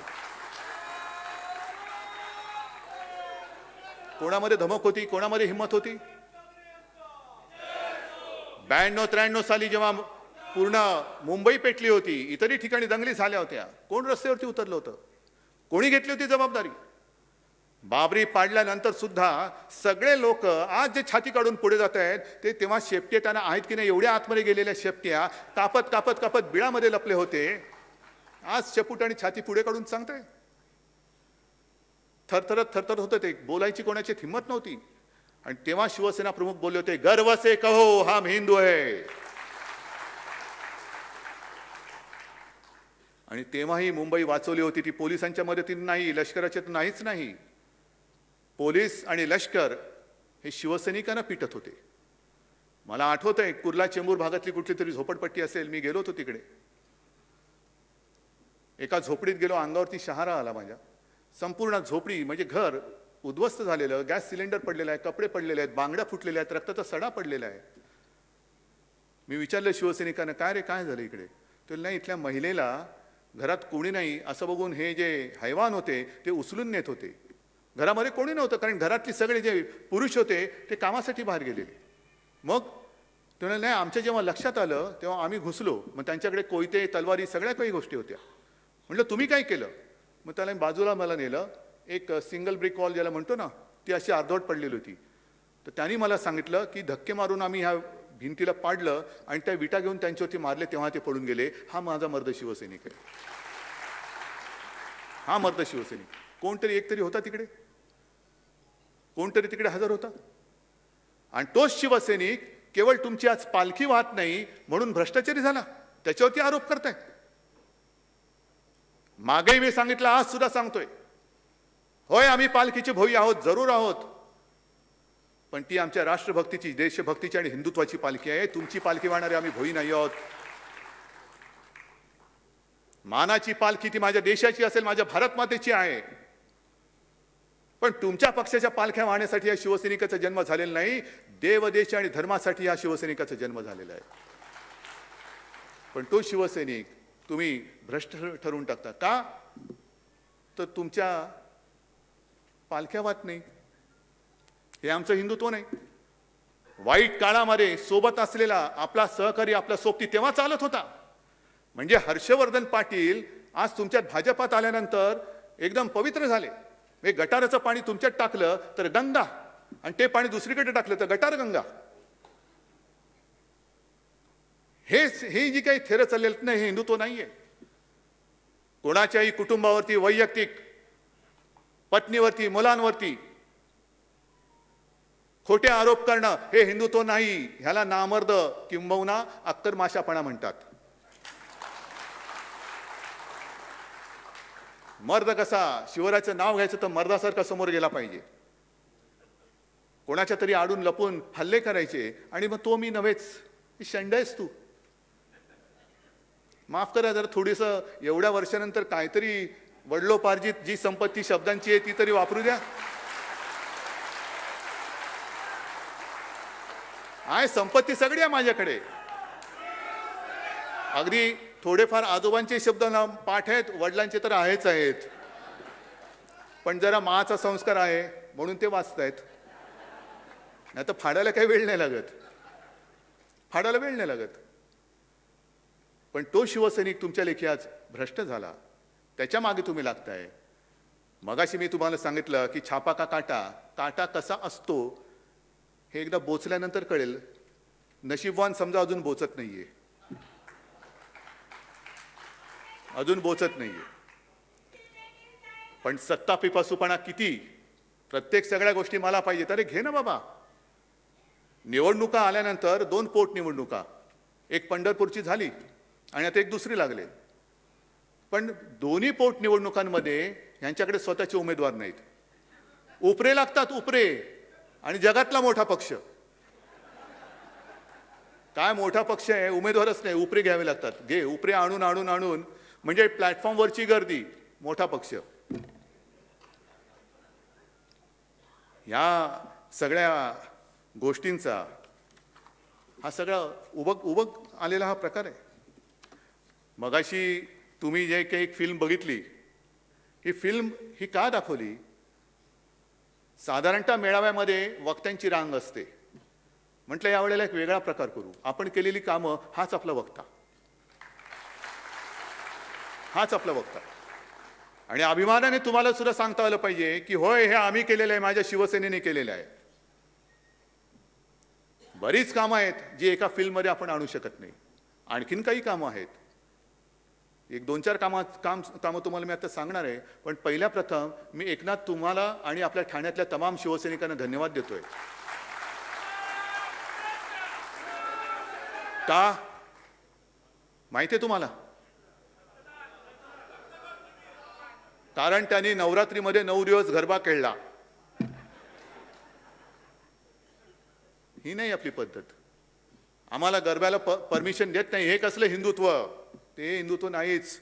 कोणामध्ये धमक होती, कोणामध्ये हिंमत होती? 92-93 साली जेव्हा पूर्ण मुंबई पेटली होती, इतरही ठिकाणी दंगली झाल्या होत्या, कोण रस्त्यावरती उतरलं होतं? कोणी घेतली होती जबाबदारी? बाबरी पाडल्यानंतर सुद्धा सगळे लोक आज जे छाती काढून पुढे जात आहेत ते तेव्हा शेपटे त्यांना आहेत की नाही एवढ्या आतमध्ये गेलेल्या शेपट्या कापत कापत कापत बिळामध्ये लपले होते. आज शेपूट आणि छाती पुढे काढून सांगताय. थरथरत थरथरत होतं ते, बोलायची कोणाची हिंमत नव्हती. आणि तेव्हा शिवसेना प्रमुख बोलले होते, गर्व से कहो हम हिंदू है. आणि तेव्हाही मुंबई वाचवली होती ती पोलिसांच्या मदतीने नाही, लष्कराच्या नाहीच नाही. पोलीस आणि लष्कर हे शिवसैनिकांना पिटत होते. मला आठवत आहे कुर्ला चेंबूर भागातली कुठली तरी झोपडपट्टी असेल, मी गेलो होतो तिकडे. एका झोपडीत गेलो, अंगावरती शहारा आला माझ्या. संपूर्ण झोपडी म्हणजे घर उद्ध्वस्त झालेलं, गॅस सिलेंडर पडलेला आहे, कपडे पडलेले आहेत, बांगड्या फुटलेल्या आहेत, रक्ताचा सडा पडलेला आहे. मी विचारलं शिवसैनिकांना, काय रे काय झालं इकडे? तर नाही, इथल्या महिलेला घरात कोणी नाही असं बघून हे जे हैवान होते ते उचलून नेत होते. घरामध्ये कोणी नव्हतं, कारण घरातले सगळे जे पुरुष होते ते कामासाठी बाहेर गेलेले. मग ते म्हणाले, नाही आमच्या जेव्हा लक्षात आलं तेव्हा आम्ही घुसलो. मग त्यांच्याकडे कोयते, तलवारी सगळ्या काही गोष्टी होत्या. म्हटलं तुम्ही काय केलं? मग त्याला बाजूला मला नेलं. एक सिंगल ब्रिक वॉल ज्याला म्हणतो ना, ती अशी अर्धवट पडलेली होती. तर त्यांनी मला सांगितलं की धक्के मारून आम्ही ह्या भिंतीला पाडलं आणि त्या विटा घेऊन त्यांच्यावरती मारले, तेव्हा ते पळून गेले. हा माझा मर्द शिवसैनिक आहे, हा मर्द शिवसैनिक. कोणतरी एक तरी होता तिकडे, कोणतरी तिकडे हजर होता. आणि तोच शिवसैनिक केवळ तुमची आज पालखी वाहत नाही म्हणून भ्रष्टाचारी झाला, त्याच्यावरती आरोप करताय. मागेही मी सांगितलं, आज सुद्धा सांगतोय, होय आम्ही पालखीचे भोई आहोत, जरूर आहोत, पण ती आमच्या राष्ट्रभक्तीची, देशभक्तीची आणि हिंदुत्वाची पालखी आहे. तुमची पालखी वाहणारे आम्ही भोई नाही आहोत. मानाची पालखी ती माझ्या देशाची असेल, माझ्या भारत मातेची आहे. पण तुमच्या पक्षाच्या पालख्या वाहण्यासाठी या शिवसैनिकाचा जन्म झालेला नाही. देव, देश आणि धर्मासाठी या शिवसैनिकाचा जन्म झालेला आहे. पण तो शिवसैनिक तुम्ही भ्रष्ट ठरवून टाकता. का? तर तुमच्या पालख्या वाहत नाही. हे आमचं हिंदुत्व नाही. वाईट काळामध्ये सोबत असलेला आपला सहकारी, आपला सोबती तेव्हा चालत होता. म्हणजे हर्षवर्धन पाटील आज तुमच्यात भाजपात आल्यानंतर एकदम पवित्र झाले. हे गटाराचं पाणी तुमच्यात टाकलं तर गंगा, आणि ते पाणी दुसरीकडे टाकलं तर गटार गंगा. हे जी काही थेरं चाललेलं नाही, हे हिंदुत्व नाहीये. कोणाच्याही कुटुंबावरती, वैयक्तिक पत्नीवरती, मुलांवरती खोटे आरोप करणं हे हिंदुत्व नाही. ह्याला नामर्द किंबहुना अक्करमाशापणा म्हणतात. मर्द कसा, शिवराचं नाव घ्यायचं तर मर्दासारखा समोर गेला पाहिजे. कोणाच्या तरी आडून लपून हल्ले करायचे आणि मग तो मी नव्हेच, शंड आहेस तू. माफ करा जरा थोडीसं, एवढ्या वर्षानंतर काहीतरी वडलोपार्जित जी संपत्ती शब्दांची आहे ती तरी वापरू द्या. आहे संपत्ती सगळी आहे माझ्याकडे. अगदी थोडेफार आजोबांचे शब्द ना पाठ आहेत, वडिलांचे तर आहेच आहेत. पण जरा माचा संस्कार आहे म्हणून ते वाचतायत. नाही तर फाडायला काही वेळ नाही लागत, फाडायला वेळ नाही लागत. पण तो शिवसैनिक तुमच्या लेखी आज भ्रष्ट झाला, त्याच्या मागे तुम्ही लागताय. मगाशी मी तुम्हाला सांगितलं की छापा का काटा, काटा कसा असतो हे एकदा बोचल्यानंतर कळेल. नशीबवान समजा अजून बोचत नाहीये, अजून बोचत नाहीये. पण सत्ता पिपासूपणा किती, प्रत्येक सगळ्या गोष्टी मला पाहिजेत. अरे घे ना बाबा. निवडणुका आल्यानंतर 2 पोटनिवडणुका, एक पंढरपूरची झाली आणि आता एक दुसरी लागले. पण दोन्ही पोटनिवडणुकांमध्ये यांच्याकडे स्वतःचे उमेदवार नाहीत. उपरे लागतात, उपरे. आणि जगातला मोठा पक्ष काय मोठा पक्ष आहे, उमेदवारच नाही, उपरे घ्यावे लागतात. घे उपरे आणून आणून आणून, म्हणजे प्लॅटफॉर्मवरची गर्दी, मोठा पक्ष. या सगळ्या गोष्टींचा हा सगळा उबग आलेला हा प्रकार आहे. मगाशी तुम्ही जे काही एक फिल्म बघितली, ही फिल्म ही का दाखवली? साधारणतः मेळाव्यामध्ये वक्त्यांची रांग असते. म्हटलं यावेळेला एक वेगळा प्रकार करू. आपण केलेली कामं हाच आपला वक्ता, हाच आपला वक्ता. आणि अभिमानाने तुम्हाला सुद्धा सांगता आलं पाहिजे की होय हे आम्ही केलेलं आहे, माझ्या शिवसेनेने केलेलं आहे. बरीच कामं आहेत जी एका फिल्ममध्ये आपण आणू शकत नाही. आणखीन काही कामं आहेत, एक 2-4 कामं तुम्हाला मी आता सांगणार आहे. पण पहिल्या प्रथम मी एकनाथ तुम्हाला आणि आपल्या ठाण्यातल्या तमाम शिवसैनिकांना धन्यवाद देतोय. का माहिती आहे तुम्हाला? कारण त्यांनी नवरात्रीमध्ये 9 दिवस गरबा खेळला. ही नाही आपली पद्धत. आम्हाला गरब्याला परमिशन देत नाही. हे कसलं हिंदुत्व? ते हिंदुत्व नाहीच.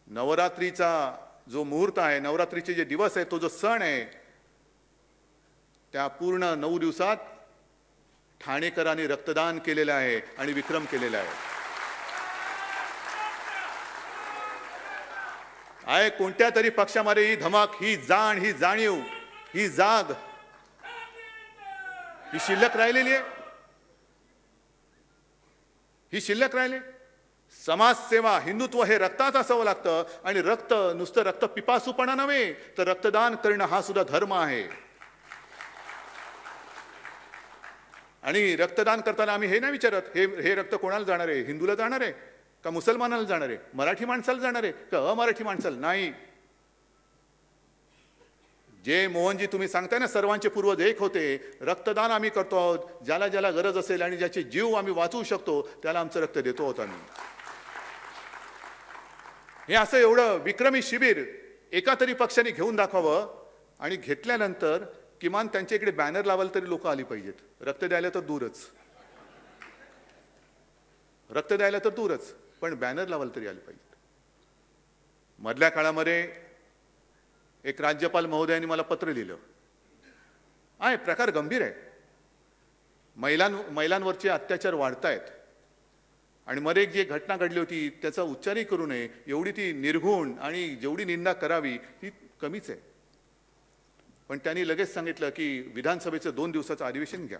नवरात्रीचा जो मुहूर्त आहे, नवरात्रीचे जे दिवस आहे, तो जो सण आहे, त्या पूर्ण 9 दिवसात ठाणेकरांनी रक्तदान केलेलं आहे आणि विक्रम केलेला आहे. कोणत्या तरी पक्षामध्ये ही धमक, ही जाण, ही जाणीव, ही जाग ही शिल्लक राहिलेली आहे. ही शिल्लक राहिली. समाजसेवा, हिंदुत्व हे रक्तात असावं लागतं. आणि रक्त नुसतं रक्त पिपासूपणा नव्हे, तर रक्तदान करणं हा सुद्धा धर्म आहे. आणि रक्तदान करताना आम्ही हे नाही विचारत हे रक्त कोणाला जाणार आहे, हिंदूला जाणार आहे का मुसलमानाला जाणार आहे, मराठी माणसाला जाणार आहे का अमराठी माणसाला, नाही. जे मोहनजी तुम्ही सांगताय ना सर्वांचे पूर्वज एक होते, रक्तदान आम्ही करतो आहोत, ज्याला ज्याला गरज असेल आणि ज्याचे जीव आम्ही वाचवू शकतो त्याला आमचं रक्त देतो आहोत आम्ही. हे असं एवढं विक्रमी शिबिर एका तरी पक्षाने घेऊन दाखवावं आणि घेतल्यानंतर किमान त्यांच्या इकडे बॅनर लावायला तरी लोक आली पाहिजेत. रक्त द्यायला तर दूरच, पण बॅनर लावायला तरी आले पाहिजेत. मधल्या काळामध्ये एक राज्यपाल महोदयांनी मला पत्र लिहिलं आहे, प्रकार गंभीर आहे. महिलांवरचे अत्याचार वाढतायत आणि मध्ये एक जी घटना घडली होती त्याचा उच्चारही करू नये एवढी ती निर्घुण आणि जेवढी निंदा करावी ती कमीच आहे. पण त्यांनी लगेच सांगितलं की विधानसभेचं 2 दिवसाचं अधिवेशन घ्या.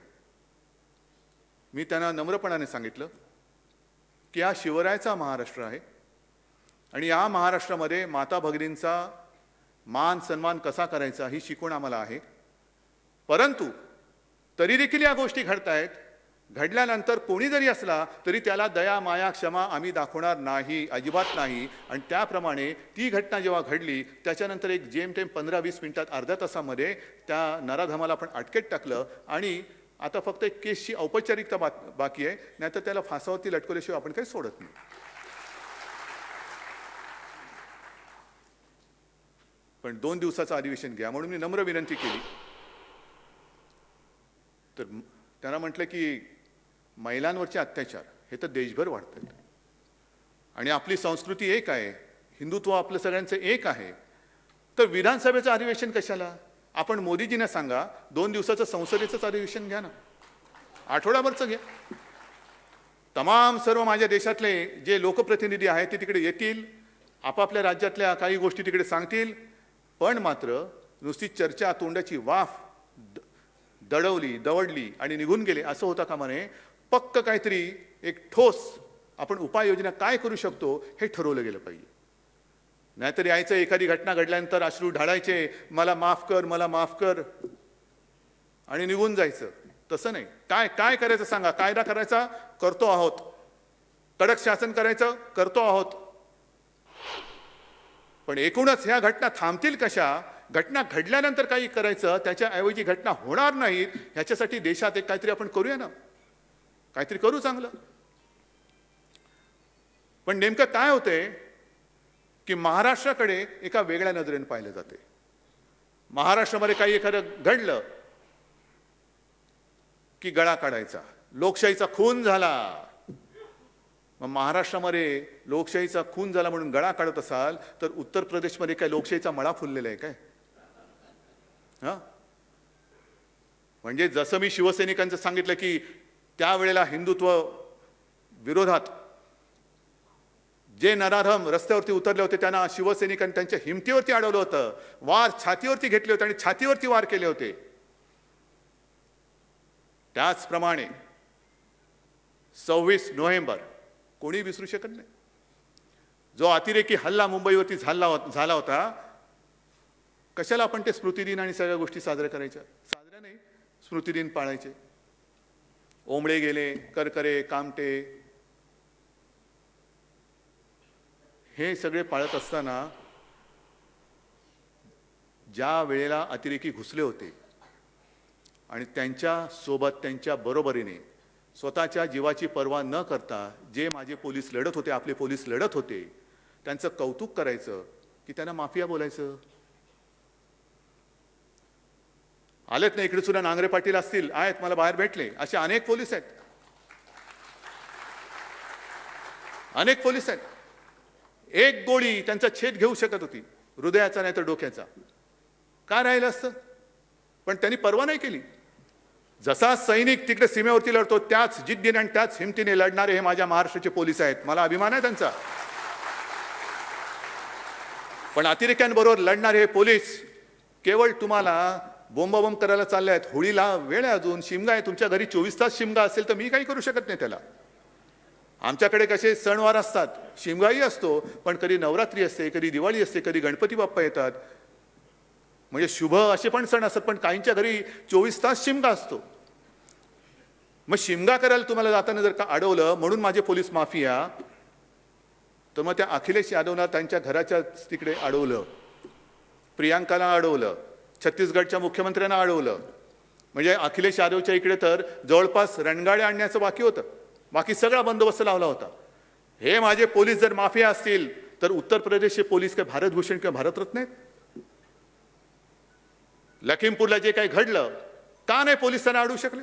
मी त्यांना नम्रपणाने सांगितलं की हा शिवरायाचा महाराष्ट्र आहे आणि या महाराष्ट्रामध्ये माता भगिनींचा मान सन्मान कसा करायचा ही शिकवण आम्हाला आहे. परंतु तरी देखील या गोष्टी घडतायत. घडल्यानंतर कोणी जरी असला तरी त्याला दया माया क्षमा आम्ही दाखवणार नाही, अजिबात नाही. आणि त्याप्रमाणे ती घटना जेव्हा घडली त्याच्यानंतर एक जेमतेम 15-20 मिनिटात, अर्ध्या तासामध्ये त्या नराधमाला आपण अटकेत टाकलं आणि आता फक्त एक केसची औपचारिकता बाकी आहे, नाहीतर त्याला फासावरती लटकवल्याशिवाय आपण काही सोडत नाही. पण 2 दिवसाचं अधिवेशन घ्या म्हणून मी नम्र विनंती केली. तर त्यांना म्हटलं की महिलांवरचे अत्याचार हे तर देशभर वाढत आहेत आणि आपली संस्कृती एक आहे, हिंदुत्व आपलं सगळ्यांचं एक आहे, तर विधानसभेचं अधिवेशन कशाला? आपण मोदीजींना सांगा 2 दिवसाचं संसदेचंच अधिवेशन घ्या ना, आठवडाभरचं घ्या. तमाम सर्व माझ्या देशातले जे लोकप्रतिनिधी आहेत ते तिकडे येतील, आपापल्या राज्यातल्या काही गोष्टी तिकडे सांगतील, पण मात्र नुसती चर्चा, तोंडाची वाफ दवडली आणि निघून गेले असं होता कामा नये. पक्क काहीतरी एक ठोस आपण उपाययोजना काय करू शकतो हे ठरवलं गेलं पाहिजे. नाहीतर यायचं एखादी घटना घडल्यानंतर अश्रू ढाळायचे, मला माफ कर आणि निघून जायचं. तसं नाही. काय करायचं सांगा. कायदा करायचा करतो आहोत, कडक शासन करायचं करतो आहोत, पण एकूणच ह्या घटना थांबतील कशा? घटना घडल्यानंतर काही करायचं, त्याच्याऐवजी घटना होणार नाहीत ह्याच्यासाठी देशात एक काहीतरी आपण करूया ना, काहीतरी करू चांगलं. पण नेमकं काय होतंय की महाराष्ट्राकडे एका वेगळ्या नजरेने पाहिलं जाते. महाराष्ट्रामध्ये काही एखादं घडलं की गळा काढायचा, लोकशाहीचा खून झाला. मग महाराष्ट्रामध्ये लोकशाहीचा खून झाला म्हणून गळा काढत असाल तर उत्तर प्रदेशमध्ये काय लोकशाहीचा मळा फुललेला आहे काय? म्हणजे जसं मी शिवसैनिकांचं सांगितलं की त्यावेळेला हिंदुत्व विरोधात जे नराधम रस्त्यावरती उतरले होते त्यांना शिवसैनिकांनी त्यांच्या हिमतीवरती अडवलं होतं, वार छातीवरती घेतले होते आणि छातीवरती वार केले होते. त्याचप्रमाणे 26 नोव्हेंबर कोणी विसरू शकत नाही. जो अतिरेकी हल्ला मुंबईवरती झाला होता, कशाला आपण ते स्मृतिदिन आणि सगळ्या गोष्टी साजऱ्या करायच्या? साजऱ्या नाही, स्मृतिदिन पाळायचे. ओंबळे गेले, करकरे, कामटे हे सगळे पाळत असताना ज्या वेळेला अतिरेकी घुसले होते आणि त्यांच्या सोबत त्यांच्या बरोबरीने स्वतःच्या जीवाची पर्वा न करता जे माझे पोलीस लढत होते, आपले पोलीस लढत होते, त्यांचं कौतुक करायचं की त्यांना माफिया बोलायचं? आलेत ना इकडे सुद्धा, नांगरे पाटील असतील, आहेत, मला बाहेर भेटले, असे अनेक पोलीस आहेत, अनेक पोलीस आहेत. एक गोळी त्यांचा छेद घेऊ शकत होती, हृदयाचा नाही तर डोक्याचा. का राहिलं असतं? पण त्यांनी पर्वा नाही केली. जसा सैनिक तिकडे सीमेवरती लढतो त्याच जिद्दीने आणि त्याच हिमतीने लढणारे हे माझ्या महाराष्ट्राचे पोलीस आहेत. मला अभिमान आहे त्यांचा. पण अतिरेक्यांबरोबर लढणारे हे पोलीस केवळ तुम्हाला बोंबाबोंब करायला चालले आहेत. होळीला वेळ आहे, अजून शिमगा आहे, तुमच्या घरी 24 तास शिमगा असेल तर मी काही करू शकत नाही त्याला. आमच्याकडे कसे सणवार असतात, शिमगाही असतो, पण कधी नवरात्री असते, कधी दिवाळी असते, कधी गणपती बाप्पा येतात, म्हणजे शुभ असे पण सण असतात, पण काहींच्या घरी 24 तास शिमगा असतो. मग शिमगा करायला तुम्हाला जाताना जर का अडवलं म्हणून माझे पोलीस माफिया, तर मग त्या अखिलेश यादवला त्यांच्या घराच्या तिकडे अडवलं, प्रियांकाला अडवलं, छत्तीसगडच्या मुख्यमंत्र्यांना अडवलं. म्हणजे अखिलेश यादवच्या इकडे तर जवळपास रणगाड्या आणण्याचं बाकी होतं, बाकी सगळा बंदोबस्त लावला होता. हे माझे पोलीस जर माफिया असतील तर उत्तर प्रदेशचे पोलीस काय भारतभूषण किंवा भारतरत्न आहेत? लखीमपूरला जे काही घडलं, का नाही पोलीस त्यांना अडवू शकले?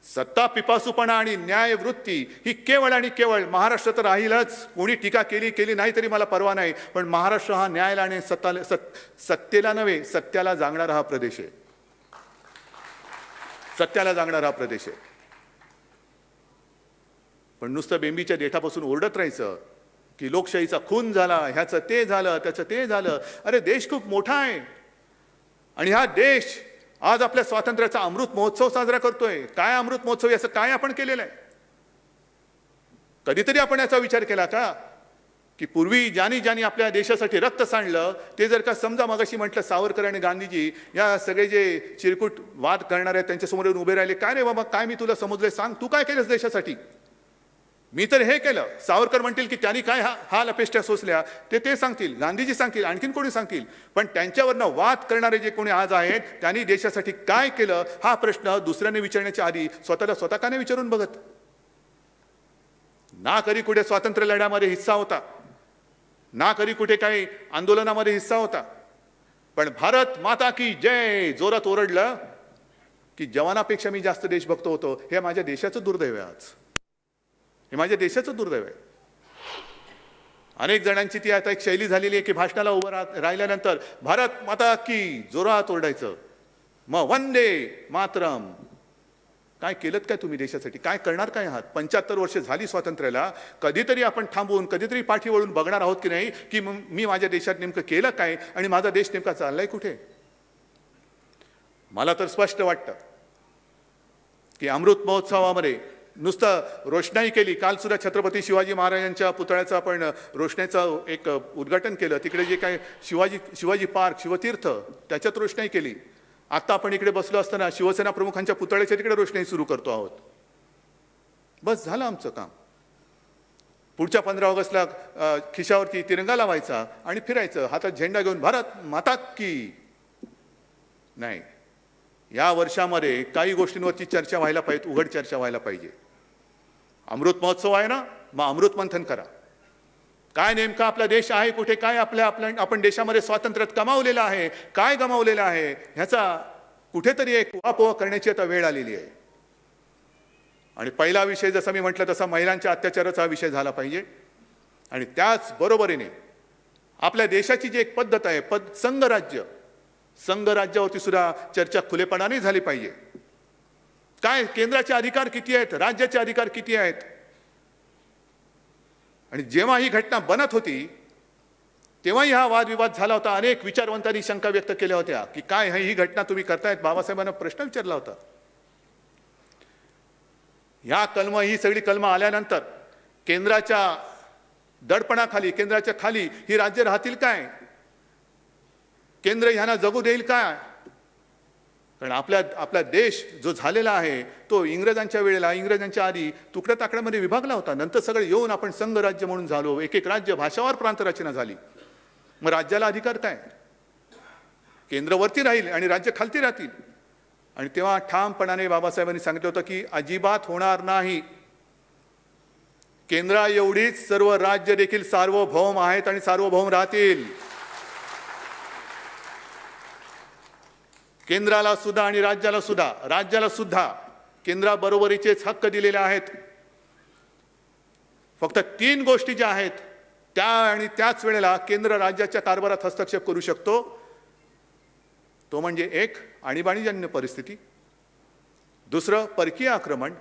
सत्ता पिपासूपणा आणि न्यायवृत्ती ही केवळ आणि केवळ महाराष्ट्र तर राहीलच. कोणी टीका केली नाही तरी मला परवा नाही, पण महाराष्ट्र हा न्यायाला आणि सत्तेला नव्हे सत्याला जागणारा हा प्रदेश आहे. सत्याला जागणारा हा प्रदेश आहे. पण नुसतं बेंबीच्या देठापासून ओरडत राहायचं की लोकशाहीचा खून झाला, ह्याचं ते झालं, त्याचं ते झालं. अरे देश खूप मोठा आहे आणि हा देश आज आपल्या स्वातंत्र्याचा अमृत महोत्सव साजरा करतोय. काय अमृत महोत्सव, याचं काय आपण केलेलं आहे? कधीतरी आपण याचा विचार केला का की पूर्वी ज्यांनी आपल्या देशासाठी रक्त सांडलं ते जर का समजा मगाशी म्हटलं सावरकर आणि गांधीजी या सगळे जे चिरकुट वाद करणारे आहेत त्यांच्यासमोर येऊन उभे राहिले, काय रे बाबा काय मी तुला समजलंय, सांग तू काय केलंस देशासाठी? मी तर हे केलं. सावरकर म्हणतील की त्यांनी काय हाल अपेष्टा सोसल्या ते सांगतील, गांधीजी सांगतील, आणखीन कोणी सांगतील. पण त्यांच्यावरनं वाद करणारे जे कोणी आज आहेत त्यांनी देशासाठी काय केलं हा प्रश्न दुसऱ्याने विचारण्याच्या आधी स्वतः का नाही विचारून बघत? ना कधी कुठे स्वातंत्र्य लढ्यामध्ये हिस्सा होता, ना कधी कुठे काही आंदोलनामध्ये हिस्सा होता, पण भारत माता की जय जोरात ओरडलं की जवानापेक्षा मी जास्त देशभक्त होतो. हे माझ्या देशाचं दुर्दैव आहे. आज हे माझ्या देशाचं दुर्दैव आहे. अनेक जणांची ती आता एक शैली झालेली आहे की भाषणाला उभं राहिल्यानंतर भारत माता की जोरात ओरडायचं, मग वंदे मातरम. काय केलं काय तुम्ही देशासाठी? काय करणार काय आहात? 75 वर्ष झाली स्वातंत्र्याला. कधीतरी आपण थांबून कधीतरी पाठी वळून बघणार आहोत की नाही की मी माझ्या देशात नेमकं केलं काय आणि माझा देश नेमका चाललाय कुठे? मला तर स्पष्ट वाटतं की अमृत महोत्सवामध्ये नुसतं रोषणाई केली. काल सुद्धा छत्रपती शिवाजी महाराजांच्या पुतळ्याचं आपण रोषणाईचं एक उद्घाटन केलं. तिकडे जे काय शिवाजी पार्क, शिवतीर्थ त्याच्यात रोषणाई केली. आता आपण इकडे बसलो असताना शिवसेना प्रमुखांच्या पुतळ्याच्या तिकडे रोषणाई सुरू करतो आहोत. बस झालं आमचं काम. पुढच्या 15 ऑगस्टला खिशावरती तिरंगा लावायचा आणि फिरायचं हातात झेंडा घेऊन भारत माता की. नाही, या वर्षामध्ये काही गोष्टींवरची चर्चा व्हायला पाहिजे, उघड चर्चा व्हायला पाहिजे. अमृत महोत्सव आहे ना, मग अमृत मंथन करा. काय नेमका आपला देश आहे कुठे, काय आपण देशामध्ये स्वातंत्र्यात कमावलेलं आहे, काय गमावलेलं आहे, ह्याचा कुठेतरी एक उहापोह करण्याची आता वेळ आलेली आहे. आणि पहिला विषय जसं मी म्हटलं तसा महिलांच्या अत्याचाराचा विषय झाला पाहिजे. आणि त्याच बरोबरीने आपल्या देशाची जी एक पद्धत आहे संघराज्यावरती सुद्धा चर्चा खुलेपणाने झाली पाहिजे. काय केंद्राचे अधिकार किती आहेत, राज्याचे अधिकार किती आहेत? आणि जेव्हा ही घटना बनत होती तेव्हाही हा वादविवाद झाला होता. अनेक विचारवंतांनी शंका व्यक्त केल्या होत्या की काय ही घटना तुम्ही करतायत. बाबासाहेबांना प्रश्न विचारला होता. ही सगळी कलमं आल्यानंतर केंद्राच्या दडपणाखाली, केंद्राच्या खाली ही राज्य राहतील काय? केंद्र ह्यांना जगू देईल काय? कारण आपला देश जो झालेला आहे तो इंग्रजांच्या वेळेला, इंग्रजांच्या आधी तुकड्या ताकड्यामध्ये विभागला होता. नंतर सगळे येऊन आपण संघ राज्य म्हणून झालो. एक राज्य, भाषावार प्रांतरचना झाली. मग राज्याला अधिकार काय? केंद्रवरती राहील आणि राज्य खालती राहतील. आणि तेव्हा ठामपणाने बाबासाहेबांनी सांगितलं होतं की अजिबात होणार नाही. केंद्रा एवढीच सर्व राज्य देखील सार्वभौम आहेत आणि सार्वभौम राहतील. केंद्राला सुद्धा आणि राज्याला सुद्धा केंद्राबरोबरीचेच हक्क दिलेले आहेत. फक्त 3 गोष्टी ज्या आहेत त्या आणि त्याच वेळेला केंद्र राज्याच्या कारभारात हस्तक्षेप करू शकतो. तो म्हणजे 1 आणीबाणीजन्य परिस्थिती, 2 परकीय आक्रमण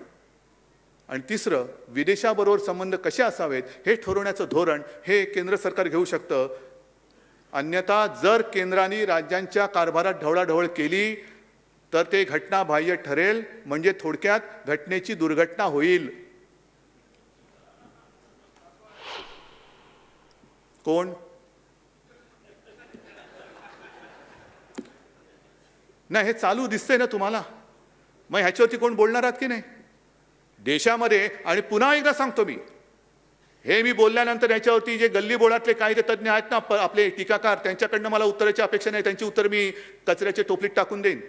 आणि 3 विदेशाबरोबर संबंध कसे असावेत हे ठरवण्याचं धोरण हे केंद्र सरकार घेऊ शकतं. अन्यथा जर केंद्राने राज्यांच्या कारभारात ढवळाढवळ केली तर ते घटनाबाह्य ठरेल. म्हणजे थोडक्यात घटनेची दुर्घटना होईल. कोण? नाही, हे चालू दिसतंय ना तुम्हाला. मग ह्याच्यावरती कोण बोलणार आहात की नाही? देशामध्ये, आणि पुन्हा एकदा सांगतो मी, हे मी बोलल्यानंतर याच्यावरती जे गल्ली बोळातले कायदे तज्ज्ञ आहेत ना, आपले टीकाकार, त्यांच्याकडनं मला उत्तराची अपेक्षा नाही. त्यांची उत्तर मी कचऱ्याच्या टोपलीत टाकून देईन.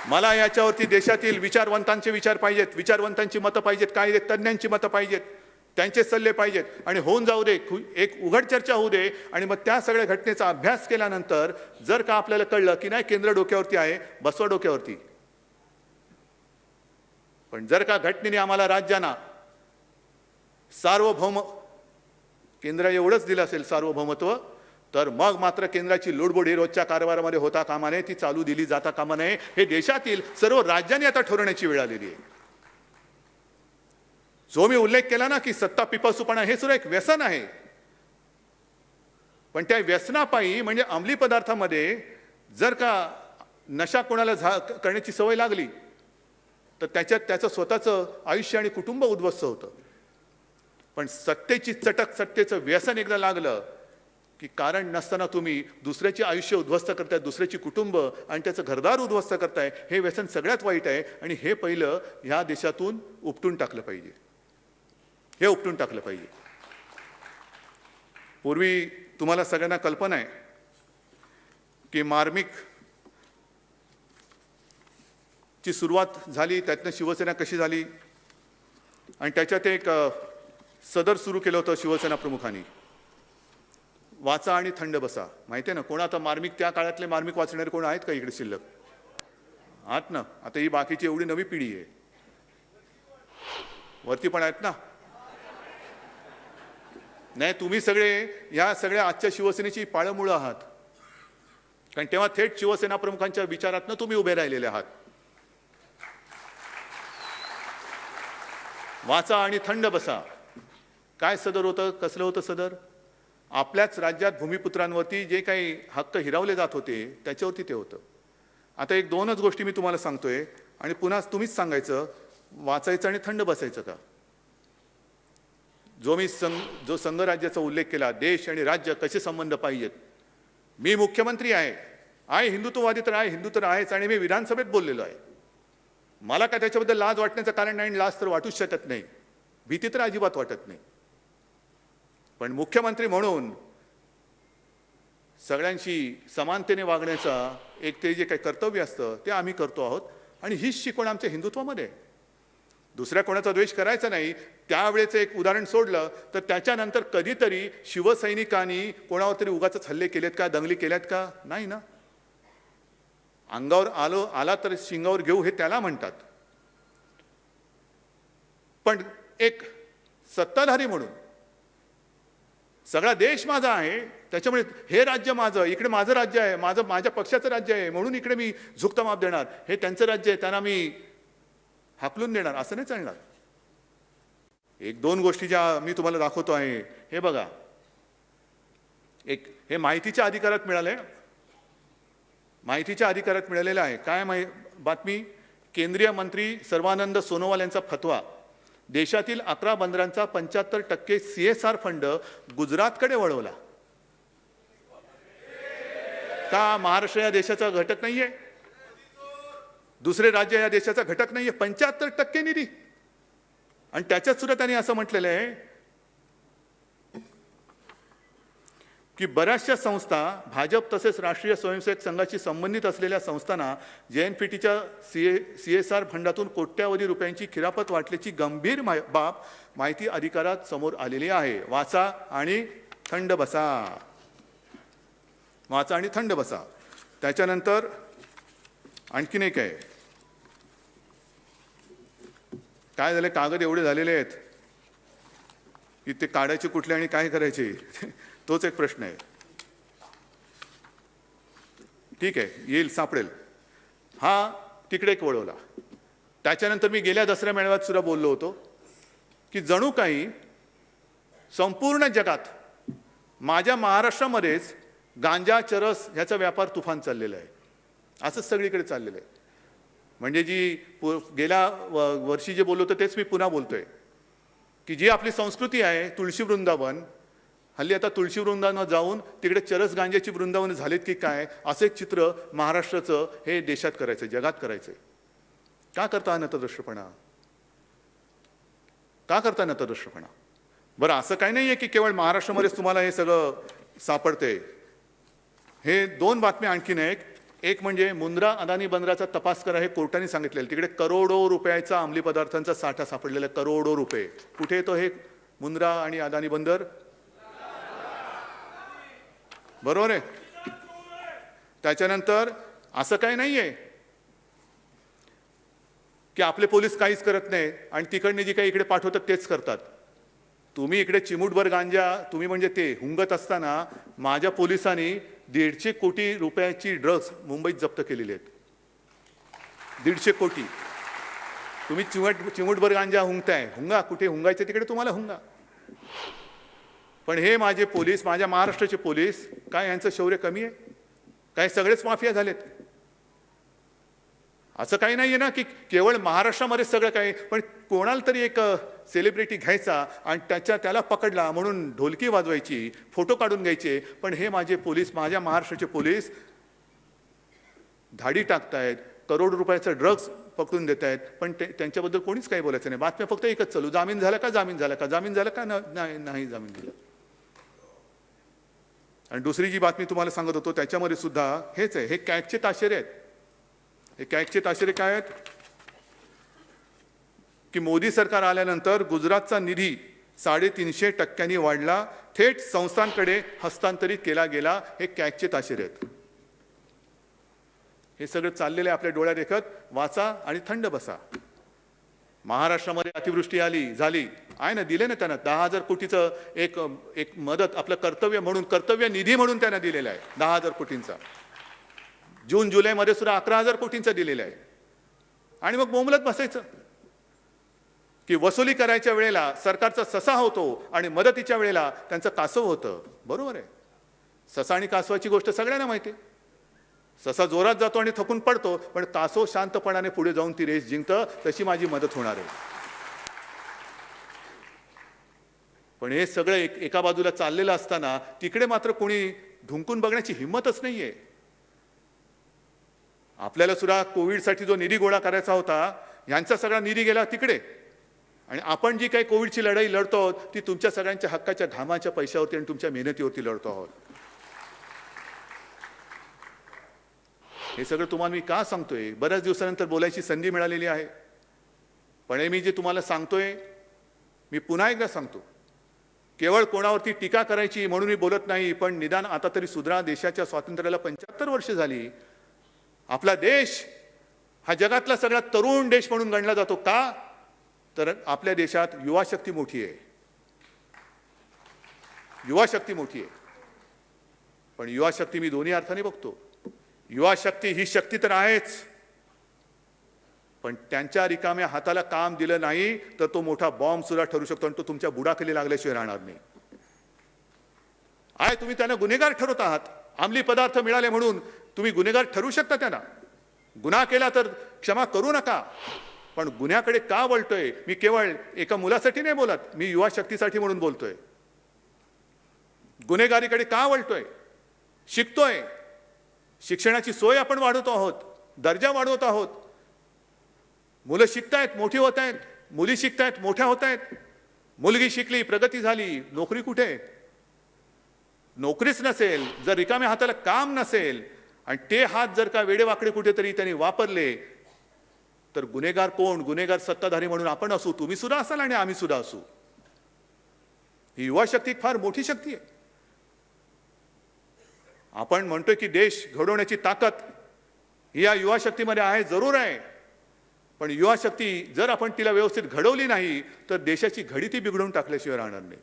मला याच्यावरती देशातील विचारवंतांचे विचार पाहिजेत, विचारवंतांची मतं पाहिजेत, कायदे तज्ज्ञांची मतं पाहिजेत, त्यांचे सल्ले पाहिजेत. आणि होऊन जाऊ दे, एक उघड चर्चा होऊ दे. आणि मग त्या सगळ्या घटनेचा अभ्यास केल्यानंतर जर का आपल्याला कळलं की नाही केंद्र डोक्यावरती आहे, बसवा डोक्यावरती. पण जर का घटनेने आम्हाला राज्यांना सार्वभौम, केंद्र एवढंच दिलं असेल सार्वभौमत्व, तर मग मात्र केंद्राची लुडबुड ही रोजच्या कारभारामध्ये होता कामा नये, ती चालू दिली जाता कामा नये. हे देशातील सर्व राज्यांनी आता ठरवण्याची वेळ आलेली आहे. जो मी उल्लेख केला ना की सत्ता पिपासूपणा, हे सुद्धा एक व्यसन आहे. पण त्या व्यसनापायी, म्हणजे अंमली पदार्थामध्ये जर का नशा कोणाला करण्याची सवय लागली तर त्याच्यात त्याचं स्वतःचं आयुष्य आणि कुटुंब उद्ध्वस्त होतं. पण सत्तेची चटक, सत्तेचं व्यसन एकदा लागलं की कारण नसताना तुम्ही दुसऱ्याचे आयुष्य उद्ध्वस्त करताय, दुसऱ्याची कुटुंब आणि त्याचं घरदार उद्ध्वस्त करताय. हे व्यसन सगळ्यात वाईट आहे. आणि हे पहिलं ह्या देशातून उपटून टाकलं पाहिजे. हे उपटून टाकलं पाहिजे. पूर्वी तुम्हाला सगळ्यांना कल्पना आहे की मार्मिक ची सुरुवात झाली, त्यातनं शिवसेना कशी झाली, आणि त्याच्यात एक सदर सुरू केलं होतं शिवसेना प्रमुखांनी, वाचा आणि थंड बसा. माहिती आहे ना कोण? आता मार्मिक, त्या काळातले मार्मिक वाचणारे कोण आहेत का इकडे शिल्लक? आहात ना? आता ही बाकीची एवढी नवी पिढी आहे, वरती पण आहेत ना? नाही, तुम्ही सगळे या सगळ्या आजच्या शिवसेनेची पाळमुळं आहात. कारण तेव्हा थेट शिवसेना प्रमुखांच्या विचारातनं तुम्ही उभे राहिलेले आहात. वाचा आणि थंड बसा. काय सदर होतं? कसलं होतं सदर? आपल्याच राज्यात भूमिपुत्रांवरती जे काही हक्क हिरावले जात होते त्याच्यावरती ते होतं. आता एक दोनच गोष्टी मी तुम्हाला सांगतोय आणि पुन्हा तुम्हीच सांगायचं, वाचायचं आणि थंड बसायचं का? जो संघराज्याचा उल्लेख केला, देश आणि राज्य कसे संबंध पाहिजेत. मी मुख्यमंत्री आहे, हिंदुत्ववादी तर आहे, हिंदू तर आहेच, आणि मी विधानसभेत बोललेलो आहे. मला काय त्याच्याबद्दल लाज वाटण्याचं कारण नाही, लाज तर वाटूच शकत नाही, भीती तर अजिबात वाटत नाही. पण मुख्यमंत्री म्हणून सगळ्यांशी समानतेने वागण्याचा एक ते जे काही कर्तव्य असतं ते आम्ही करतो आहोत. आणि हीच शिकवण आमच्या हिंदुत्वामध्ये. दुसऱ्या कोणाचा द्वेष करायचा नाही. त्यावेळेचं एक उदाहरण सोडलं तर त्याच्यानंतर कधीतरी शिवसैनिकांनी कोणावर तरी उगाचच हल्ले केलेत का, दंगली केल्यात का? नाही ना. अंगावर आला तर शिंगावर घेऊ, हे त्याला म्हणतात. पण एक सत्ताधारी म्हणून सगळा देश माझा आहे, त्याच्यामुळे हे राज्य माझं, इकडे माझं राज्य आहे, माझ्या पक्षाचं राज्य आहे, म्हणून इकडे मी झुकता माप देणार. हे त्यांचं राज्य आहे, त्यांना मी हाकलून देणार, असं नाही चालणार. एक दोन गोष्टी ज्या मी तुम्हाला दाखवतो आहे, हे बघा. एक हे माहितीच्या अधिकारात मिळालंय, माहितीच्या अधिकारात मिळालेलं आहे. काय बातमी? केंद्रीय मंत्री सर्वानंद सोनोवाल यांचा फतवा, देशातील 11 बंदरांचा 75% CSR फंड गुजरातकडे वळवला. का महाराष्ट्र या देशाचा घटक नाहीये? दुसरे राज्य या देशाचा घटक नाहीये? 75% निधी. आणि त्याच्यात सुद्धा त्यांनी असं म्हटलेलं आहे की बऱ्याचशा संस्था, भाजप तसेच राष्ट्रीय स्वयंसेवक संघाशी संबंधित असलेल्या संस्थांना JNPTच्या CSR फंडातून कोट्यावधी रुपयांची खिरापत वाटल्याची गंभीर बाब माहिती अधिकारात समोर आलेली आहे. वाचा आणि थंड बसा. वाचा आणि थंड बसा. त्याच्यानंतर आणखीन एक आहे. काय झालं? कागद एवढे झालेले आहेत की ते काढायचे कुठले आणि काय करायचे तोच एक प्रश्न आहे. ठीक आहे, येईल, सापडेल. हा तिकडे एक वळवला. त्याच्यानंतर मी गेल्या दसऱ्या मेळाव्यात सुद्धा बोललो होतो की जणू काही संपूर्ण जगात माझ्या महाराष्ट्रामध्येच गांजा, चरस ह्याचा व्यापार तुफान चाललेला आहे. असंच सगळीकडे चाललेलं आहे. म्हणजे गेल्या वर्षी जे बोललो होतो तेच मी पुन्हा बोलतोय की जी आपली संस्कृती आहे, तुळशी वृंदावन, हल्ली आता तुळशी वृंदावनात जाऊन तिकडे चरस गांजाची वृंदावनं झालीत की काय, असं एक चित्र महाराष्ट्राचं हे देशात करायचं, जगात करायचंय. का करता नतद्रष्टपणा? का करता नतद्रष्टपणा? बरं, असं काही नाहीये की केवळ महाराष्ट्रामध्येच तुम्हाला हे सगळं सापडते. हे 2 बातम्या आणखीन एक म्हणजे मुंद्रा अदानी बंदराचा तपास करा, हे कोर्टाने सांगितलेलं. तिकडे करोडो रुपयाचा अंमली पदार्थांचा साठा सापडलेला आहे, करोडो रुपये. कुठे येतो हे मुंद्रा आणि अदानी बंदर? बरोबर आहे. त्याच्यानंतर असं काही नाहीये की आपले पोलीस काहीच करत नाही आणि तिकडने जी काही इकडे पाठवतात तेच करतात. तुम्ही इकडे चिमूटभर गांजा तुम्ही म्हणजे ते हुंगत असताना माझ्या पोलिसांनी 150 कोटी रुपयाची ड्रग्ज मुंबईत जप्त केलेली आहेत. 150 कोटी. तुम्ही चिमूटभर गांजा हुंगताय, हुंगा. कुठे हुंगायचे तिकडे तुम्हाला हुंगा. पण हे माझे पोलीस, माझ्या महाराष्ट्राचे पोलीस, काय यांचं शौर्य कमी आहे? काय सगळेच माफिया झालेत? असं काही नाहीये ना की केवळ महाराष्ट्रामध्ये सगळं काही, पण कोणाला तरी एक सेलिब्रिटी घ्यायचा आणि त्याला पकडला म्हणून ढोलकी वाजवायची, फोटो काढून घ्यायचे. पण हे माझे पोलीस, माझ्या महाराष्ट्राचे पोलीस धाडी टाकतायत, करोड रुपयाचा ड्रग्ज पकडून देत आहेत, पण त्यांच्याबद्दल कोणीच काही बोलायचं नाही. बातम्या फक्त एकच चालू, जामीन झाला का, जामीन झाला का, जामीन झाला का, नाही जामीन दिला. आणि दुसरी जी बातमी तुम्हाला सांगत होतो त्याच्यामध्ये सुद्धा हेच आहे. हे कॅगचे ताशेरे आहेत. हे कॅगचे ताशेरे काय आहेत की मोदी सरकार आल्यानंतर गुजरातचा निधी 350% वाढला, थेट संस्थांकडे हस्तांतरित केला गेला. हे कॅगचे ताशेरे आहेत. हे सगळं चाललेलं आहे आपल्या डोळ्यात देखत. वाचा आणि थंड बसा. महाराष्ट्रामध्ये अतिवृष्टी झाली आहे ना, दिले ना त्यांना 10,000 कोटीचं एक मदत, आपलं कर्तव्य म्हणून, कर्तव्य निधी म्हणून त्यांना दिलेला आहे 10,000 कोटींचा. जून जुलैमध्ये सुद्धा 11,000 कोटींचा दिलेला आहे. आणि मग बोंबलत बसायचं की वसुली करायच्या वेळेला सरकारचा ससा होतो आणि मदतीच्या वेळेला त्यांचं कासव होतं. बरोबर आहे. ससा आणि कासवाची गोष्ट सगळ्यांना माहिती आहे. ससा जोरात जातो आणि थकून पडतो, पण कासव शांतपणाने पुढे जाऊन ती रेस जिंकतं. तशी माझी मदत होणार आहे. पण हे सगळं एका बाजूला चाललेलं असताना तिकडे मात्र कोणी ढुंकून बघण्याची हिंमतच नाहीये. आपल्याला सुद्धा कोविडसाठी जो निधी गोळा करायचा होता, यांचा सगळा निधी गेला तिकडे. आणि आपण जी काही कोविडची लढाई लढतो आहोत ती तुमच्या सगळ्यांच्या हक्काच्या घामाच्या पैशावरती आणि तुमच्या मेहनतीवरती लढतो आहोत. हे सगळं तुम्हाला मी का सांगतोय? बऱ्याच दिवसानंतर बोलायची संधी मिळालेली आहे. पण हे मी जे तुम्हाला सांगतोय, मी पुन्हा एकदा सांगतो, केवळ कोणावरती टीका करायची म्हणून मी बोलत नाही, पण निदान आता तरी सुधरा. देशाच्या स्वातंत्र्याला 75 वर्ष झाली. आपला देश हा जगातला सगळ्यात तरुण देश म्हणून गणला जातो. का? तर आपल्या देशात युवा शक्ती मोठी आहे. युवा शक्ती मोठी आहे. पण युवा शक्ती मी दोन्ही अर्थाने बघतो. युवा शक्ती ही शक्ती तर आहेच, पण त्यांच्या रिकाम्या हाताला काम दिलं नाही तर तो मोठा बॉम्ब सुद्धा ठरू शकतो आणि तो तुमच्या बुडाखाली लागल्याशिवाय राहणार नाही. तुम्ही त्यांना गुन्हेगार ठरवत आहात. अंमली पदार्थ मिळाले म्हणून तुम्ही गुन्हेगार ठरू शकता त्यांना. गुन्हा केला तर क्षमा करू नका, पण गुन्ह्याकडे का वळतोय? मी केवळ एका मुलासाठी नाही बोलत, मी युवा शक्तीसाठी म्हणून बोलतोय. गुन्हेगारीकडे का वळतोय? शिकतोय. शिक्षणाची सोय आपण वाढवतो आहोत, दर्जा वाढवत आहोत. मुलं शिकतायत, मोठी होत आहेत. मुली शिकतायत, मोठ्या होत आहेत. मुलगी शिकली, प्रगती झाली. नोकरी कुठे? नोकरीच नसेल, जर रिकाम्या हाताला काम नसेल आणि ते हात जर का वेडेवाकडे कुठेतरी त्यांनी वापरले तर गुन्हेगार कोण? गुन्हेगार सत्ताधारी म्हणून आपण असू, तुम्ही सुद्धा असाल आणि आम्ही सुद्धा असू. ही युवा शक्ती फार मोठी शक्ती आहे. आपण म्हणतोय की देश घडवण्याची ताकद ही या युवा शक्तीमध्ये आहे, जरूर आहे. पण युवा शक्ती जर आपण तिला व्यवस्थित घडवली नाही तर देशाची घडी ती बिघडवून टाकल्याशिवाय राहणार नाही.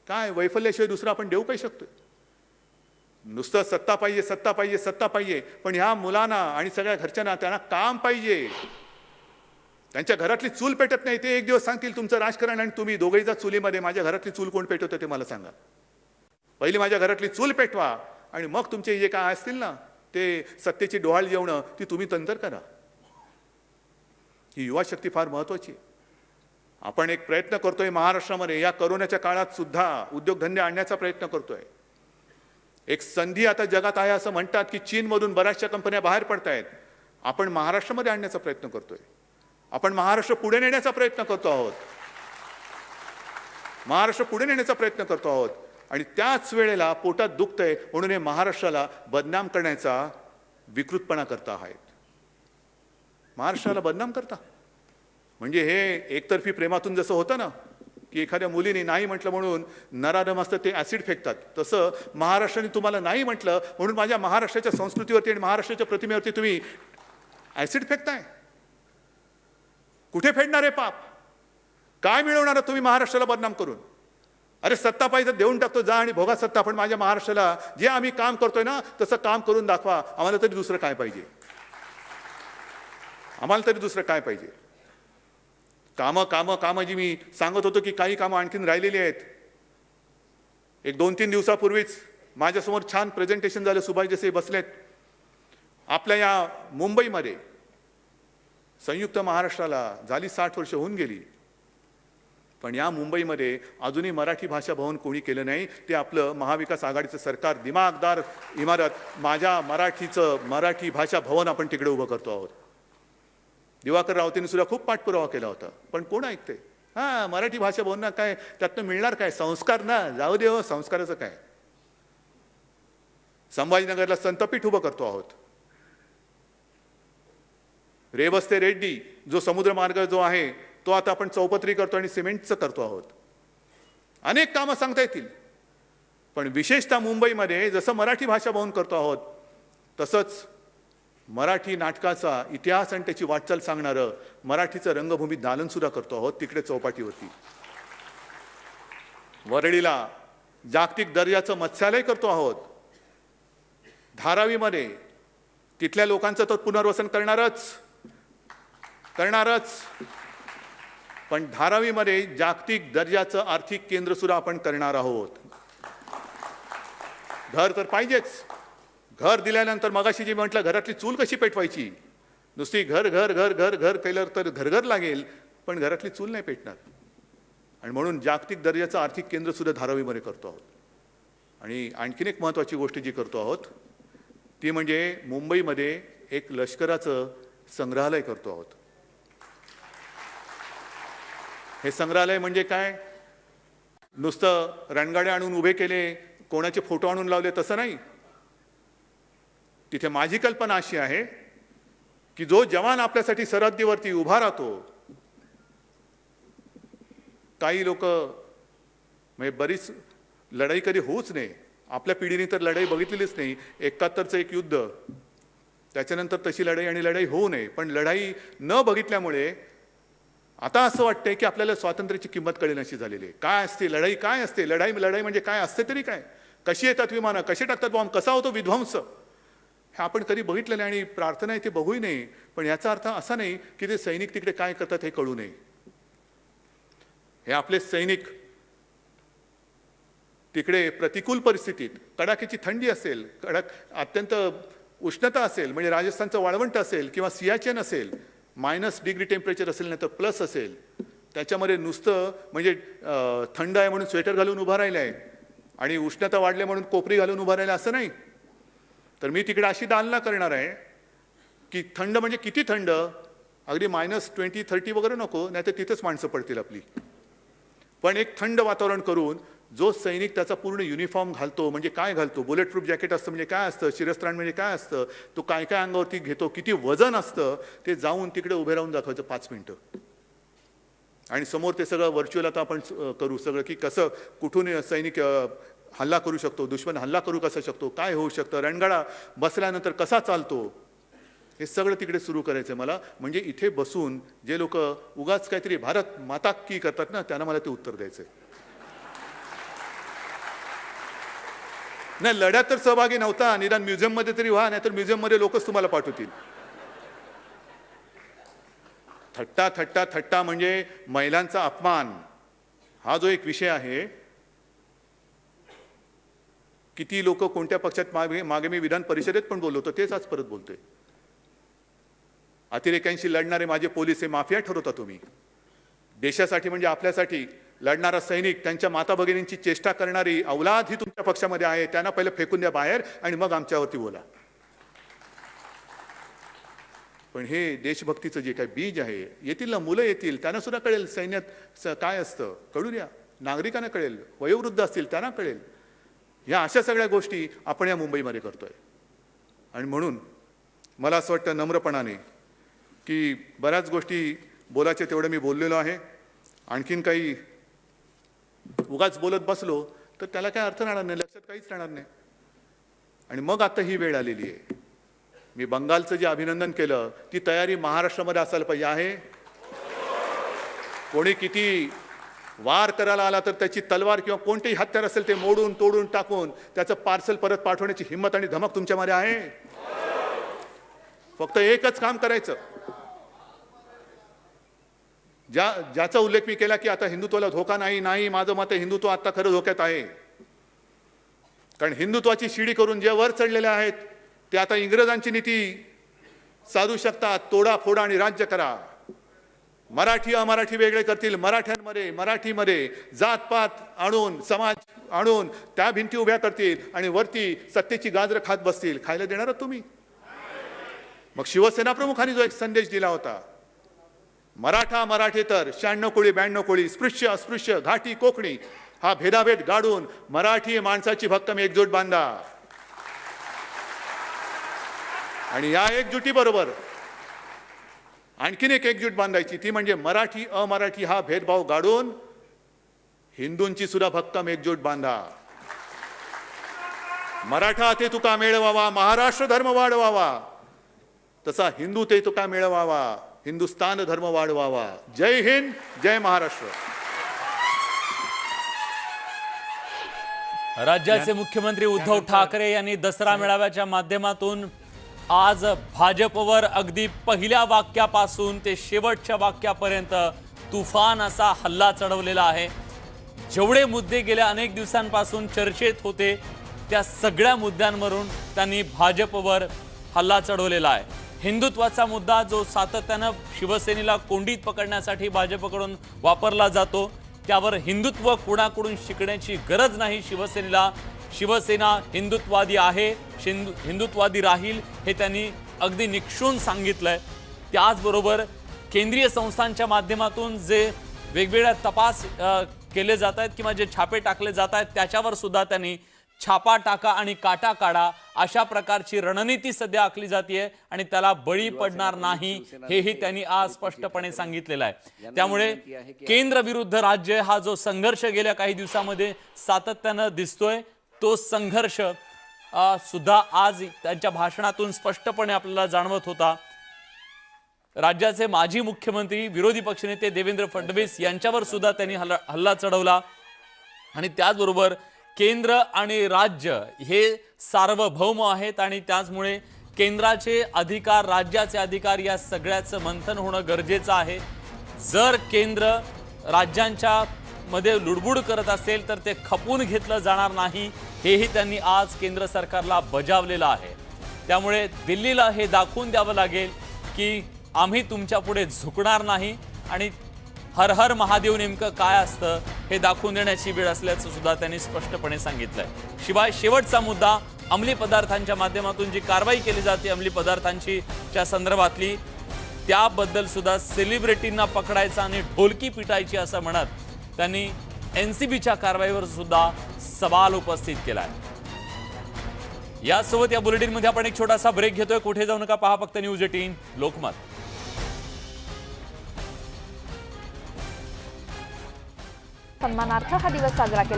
काय वैफल्याशिवाय दुसरं आपण देऊ काय शकतोय? नुसतं सत्ता पाहिजे, सत्ता पाहिजे, सत्ता पाहिजे. पण ह्या मुलांना आणि सगळ्या घरच्यांना त्यांना काम पाहिजे. त्यांच्या घरातली चूल पेटत नाही. ते एक दिवस सांगतील तुमचं राजकारण आणि तुम्ही दोघेही जा चुलीमध्ये. माझ्या घरातली चूल कोण पेटवतं ते मला सांगा. पहिली माझ्या घरातली चूल पेटवा आणि मग तुमचे जे काय असतील ना ते सत्तेची डोहाळ जेवणं ती तुम्ही तंतर करा. ही युवा शक्ती फार महत्वाची आहे. आपण एक प्रयत्न करतोय महाराष्ट्रामध्ये या कोरोनाच्या काळात सुद्धा उद्योगधंदे आणण्याचा प्रयत्न करतोय. एक संधी आता जगात आहे असं म्हणतात की चीनमधून बऱ्याचशा कंपन्या बाहेर पडतायत. आपण महाराष्ट्रामध्ये आणण्याचा प्रयत्न करतोय. आपण महाराष्ट्र पुढे नेण्याचा प्रयत्न करतो आहोत. महाराष्ट्र पुढे नेण्याचा प्रयत्न करतो आहोत आणि त्याच वेळेला पोटात दुखतंय म्हणून हे महाराष्ट्राला बदनाम करण्याचा विकृतपणा करता आहेत. महाराष्ट्राला बदनाम करता म्हणजे हे एकतर्फी प्रेमातून जसं होतं ना की एखाद्या मुलीने नाही म्हटलं म्हणून नराधम असतं ते ॲसिड फेकतात, तसं महाराष्ट्राने तुम्हाला नाही म्हटलं म्हणून माझ्या महाराष्ट्राच्या संस्कृतीवरती आणि महाराष्ट्राच्या प्रतिमेवरती तुम्ही ॲसिड फेकताय. कुठे फेडणार आहे पाप? काय मिळवणार तुम्ही महाराष्ट्राला बदनाम करून? अरे सत्ता पाहिजे देऊन टाकतो, जा आणि भोगा सत्ता, पण माझ्या महाराष्ट्राला जे आम्ही काम करतोय ना तसं काम करून दाखवा. आम्हाला तरी दुसरं काय पाहिजे? आम्हाला तरी दुसरं काय पाहिजे? कामं कामं कामं जी मी सांगत होतो की काही कामं आणखीन राहिलेली आहेत. एक 2-3 दिवसापूर्वीच माझ्यासमोर छान प्रेझेंटेशन झालं. सुभाष देसाई बसलेत. आपल्या या मुंबईमध्ये संयुक्त महाराष्ट्राला झाली 60 वर्ष होऊन गेली, पण या मुंबईमध्ये अजूनही मराठी भाषा भवन कोणी केलं नाही. ते आपलं महाविकास आघाडीचं सरकार दिमागदार इमारत माझ्या मराठी भाषा भवन आपण तिकडे उभं करतो आहोत. दिवाकर रावतेंनी सुद्धा खूप पाठपुरावा केला होता, पण कोण ऐकते? मराठी भाषा भवन ना काय त्यातनं मिळणार काय? संस्कार ना, जाऊ दे हो, संस्काराचं काय? संभाजीनगरला संतपीठ उभं करतो आहोत. रेवस ते रेड्डी जो समुद्रमार्ग जो आहे तो आता आपण चौपदरी करतो आणि सिमेंटचं करतो आहोत. अनेक कामं सांगता येतील, पण विशेषतः मुंबईमध्ये जसं मराठी भाषा भवन करतो आहोत तसंच मराठी नाटकाचा इतिहास आणि त्याची वाटचाल सांगणारं मराठीचं रंगभूमी दालन सुद्धा करतो आहोत तिकडे चौपाटीवरती. वरळीला जागतिक दर्जाचं मत्स्यालय करतो आहोत. धारावीमध्ये तिथल्या लोकांचं तर पुनर्वसन करणारच, पण धारावीमध्ये जागतिक दर्जाचं आर्थिक केंद्र सुद्धा आपण करणार आहोत. घर तर पाहिजेच. घर दिल्यानंतर मगाशी जे म्हटलं घरातली चूल कशी पेटवायची? नुसती घर घर घर घर घर केलं तर घरघर लागेल, पण घरातली चूल नाही पेटणार. आणि म्हणून जागतिक दर्जाचं आर्थिक केंद्र सुद्धा धारावीमध्ये करतो आहोत. आणि आणखीन एक महत्त्वाची गोष्ट जी करतो आहोत ती म्हणजे मुंबईमध्ये एक लष्कराचं संग्रहालय करतो आहोत. हे संग्रहालय म्हणजे काय? नुसतं रणगाड्या आणून उभे केले, कोणाचे फोटो आणून लावले तसं नाही. तिथे माझी कल्पना अशी आहे की जो जवान आपल्यासाठी सरहद्दीवरती उभा राहतो, काही लोक म्हणजे बरीच लढाई कधी होऊच नये, आपल्या पिढीने तर लढाई बघितलेलीच नाही. 71चं एक युद्ध, त्याच्यानंतर तशी लढाई होऊ नये, पण लढाई न बघितल्यामुळे आता असं वाटतंय की आपल्याला स्वातंत्र्याची किंमत कळेल अशी झालेली आहे. काय असते लढाई? काय असते लढाई? लढाई म्हणजे काय असते तरी काय? कशी येतात विमानं, कसे टाकतात बॉम्ब, कसा होतो विध्वंस, हे आपण कधी बघितलेलं आणि प्रार्थना आहे ते बघूही नाही. पण याचा अर्थ असा नाही की ते सैनिक तिकडे काय करतात हे कळू नये. हे आपले सैनिक तिकडे प्रतिकूल परिस्थितीत, कडाक्याची थंडी असेल, अत्यंत उष्णता असेल, म्हणजे राजस्थानचं वाळवंट असेल किंवा सियाचेन असेल, -डिग्री टेम्परेचर असेल नाही तर प्लस असेल, त्याच्यामध्ये नुसतं म्हणजे थंड आहे म्हणून स्वेटर घालून उभा राहिला आहे आणि उष्णता वाढले म्हणून कोपरी घालून उभा राहिला असं नाही. तर मी तिकडे अशी दालना करणार आहे की थंड म्हणजे किती थंड? अगदी -20-30 वगैरे नको, नाही तर तिथेच माणसं पडतील आपली. पण एक थंड वातावरण करून जो सैनिक त्याचा पूर्ण युनिफॉर्म घालतो, म्हणजे काय घालतो, बुलेट प्रूफ जॅकेट असतं म्हणजे काय असतं, शिरस्त्राण म्हणजे काय असतं, तो काय काय अंगावरती घेतो, किती वजन असतं, ते जाऊन तिकडे उभे राहून दाखवायचं 5 मिनिटं. आणि समोर ते सगळं व्हर्च्युअल आता आपण करू सगळं की कसं कुठून सैनिक हल्ला करू शकतो, दुश्मन हल्ला करू कसा शकतो, काय होऊ शकतं, रणगाडा बसल्यानंतर कसा चालतो, हे सगळं तिकडे सुरू करायचं आहे मला. म्हणजे इथे बसून जे लोक उगाच काहीतरी भारत माता की करतात ना, त्यांना मला ते उत्तर द्यायचं आहे. नाही, लढ्यात तर सहभागी नव्हता, निदान म्युझियममध्ये तरी व्हा, नाहीतर म्युझियममध्ये लोकच तुम्हाला पाठवतील. थट्टा थट्टा थट्टा म्हणजे महिलांचा अपमान हा जो एक विषय आहे. किती लोक कोणत्या पक्षात मागे मी विधान परिषदेत पण बोललो होतो, तेच आज परत बोलतोय. अतिरेक्यांशी लढणारे माझे पोलीस हे माफिया ठरवता तुम्ही. देशासाठी म्हणजे आपल्यासाठी लढणारा सैनिक, त्यांच्या माता भगिनींची चेष्टा करणारी औलाद ही तुमच्या पक्षामध्ये आहे. त्यांना पहिले फेकून द्या बाहेर आणि मग आमच्यावरती बोला. पण हे देशभक्तीचं जे काही बीज आहे, येतील ना, मुलं येतील, त्यांना सुद्धा कळेल सैन्यात काय असतं. कळू द्या, नागरिकांना कळेल, वयोवृद्ध असतील त्यांना कळेल. ह्या अशा सगळ्या गोष्टी आपण या मुंबईमध्ये करतोय. आणि म्हणून मला असं वाटतं नम्रपणाने की बऱ्याच गोष्टी बोलायचे तेवढं मी बोललेलो आहे. आणखीन काही उगाच बोलत बसलो तर त्याला काय अर्थ राहणार नाही, लक्षात काहीच राहणार नाही. आणि मग आता ही वेळ आलेली आहे. मी बंगालचं जे अभिनंदन केलं, ती तयारी महाराष्ट्रामध्ये असायला पाहिजे आहे. कोणी किती वार करायला आला तर त्याची तलवार किंवा कोणतेही हत्यार असेल ते मोडून तोडून टाकून त्याचं पार्सल परत पाठवण्याची हिंमत आणि धमक तुमच्यामध्ये आहे. फक्त एकच काम करायचं, ज्याचा उल्लेख मी केला की आता हिंदुत्वाला धोका नाही, माझं मत आहे हिंदुत्व आता खरं धोक्यात आहे. कारण हिंदुत्वाची शिडी करून जे वर चढलेले आहेत ते आता इंग्रजांची नीती साधू शकतात. तोडा फोडा आणि राज्य करा. मराठी अमराठी वेगळे करतील, मराठीमध्ये जातपात आणून, समाज आणून त्या भिंती उभ्या करतील आणि वरती सत्तेची गाजरं खात बसतील. खायला देणार तुम्ही? मग शिवसेना प्रमुखांनी जो एक संदेश दिला होता, मराठेतर 96 कोळी 92 कोळी, स्पृश्य अस्पृश्य घाटी कोकणी, हा भेदाभेद गाडून मराठी माणसाची भक्कम एकजूट बांधा. आणि या एकजुटीबरोबर आणखीन एक एकजूट बांधायची, ती म्हणजे मराठी अमराठी हा भेदभाव गाडून हिंदूंची सुद्धा भक्कम एकजूट बांधा. मराठा ते तुका मिळवावा, महाराष्ट्र धर्म वाढवावा, तसा हिंदू ते तुका मिळवावा, हिंदुस्तान धर्म वाढवावा. जय हिंद, जय महाराष्ट्र. राज्याचे मुख्यमंत्री उद्धव ठाकरे यांनी दसरा मेळाव्याच्या माध्यमातून आज भाजपवर अगदी पहिल्या वाक्यापासून ते शेवटच्या वाक्यापर्यंत तुफान असा हल्ला चढवलेला आहे. जेवढे मुद्दे गेल्या अनेक दिवसांपासून चर्चेत होते त्या सगळ्या मुद्द्यांवरून त्यांनी भाजपवर हल्ला चढवलेला आहे. हिंदुत्वाचा मुद्दा जो सातत्यानं शिवसेनेला कोंडीत पकडण्यासाठी भाजपकडून वापरला जातो, त्यावर हिंदुत्व कुणाकडून शिकण्याची गरज नाही शिवसेनेला. शिवसेना हिंदुत्वादी आहे, हिंदुत्वादी राहील, हे त्यांनी अगदी निक्षून सांगितलंय. त्याचबरोबर केंद्रीय संस्थांच्या माध्यमातून जे वेगवेगळ्या तपास केले जात आहेत किंवा जे छापे टाकले जात आहेत त्याच्यावर सुद्धा त्यांनी छापा टाका आणि काटा काढा अशा प्रकारची रणनीती सध्या आखली जाते आणि त्याला बळी पडणार नाही हेही त्यांनी आज स्पष्टपणे सांगितलेलं आहे. त्यामुळे केंद्र विरुद्ध राज्य हा जो संघर्ष गेल्या काही दिवसांमध्ये सातत्यानं दिसतोय, तो संघर्ष सुद्धा आज त्यांच्या भाषणातून स्पष्टपणे आपल्याला जाणवत होता. राज्याचे माजी मुख्यमंत्री विरोधी पक्षनेते देवेंद्र फडणवीस यांच्यावर सुद्धा त्यांनी हल्ला चढवला. आणि त्याचबरोबर केंद्र आणि राज्य हे सार्वभौम आहेत आणि त्याचमुळे केंद्राचे अधिकार, राज्याचे अधिकार या सगळ्याचं मंथन होणं गरजेचं आहे. जर केंद्र राज्यांच्या मध्ये लुडबुड करत असेल तर ते खपून घेतलं जाणार नाही हेही त्यांनी आज केंद्र सरकारला बजावलेलं आहे. त्यामुळे दिल्लीला हे दाखवून द्यावं लागेल की आम्ही तुमच्या पुढे झुकणार नाही आणि हर हर महादेव नेमकं काय असतं हे दाखवून देण्याची वेळ असल्याचं सुद्धा त्यांनी स्पष्टपणे सांगितलंय. शिवाय शेवटचा मुद्दा अंमली पदार्थांच्या माध्यमातून जी कारवाई केली जाते अंमली पदार्थांची च्या संदर्भातली, त्याबद्दल सुद्धा सेलिब्रिटींना पकडायचं आणि ढोलकी पिटायची असं म्हणत त्यांनी एनसीबीच्या कारवाईवर सुद्धा सवाल उपस्थित केलाय. यासोबत या बुलेटिनमध्ये आपण एक छोटासा ब्रेक घेतोय. कुठे जाऊ नका, पहा फक्त न्यूज 18 लोकमत. सन्मानार्थ हा दिवस साजरा केला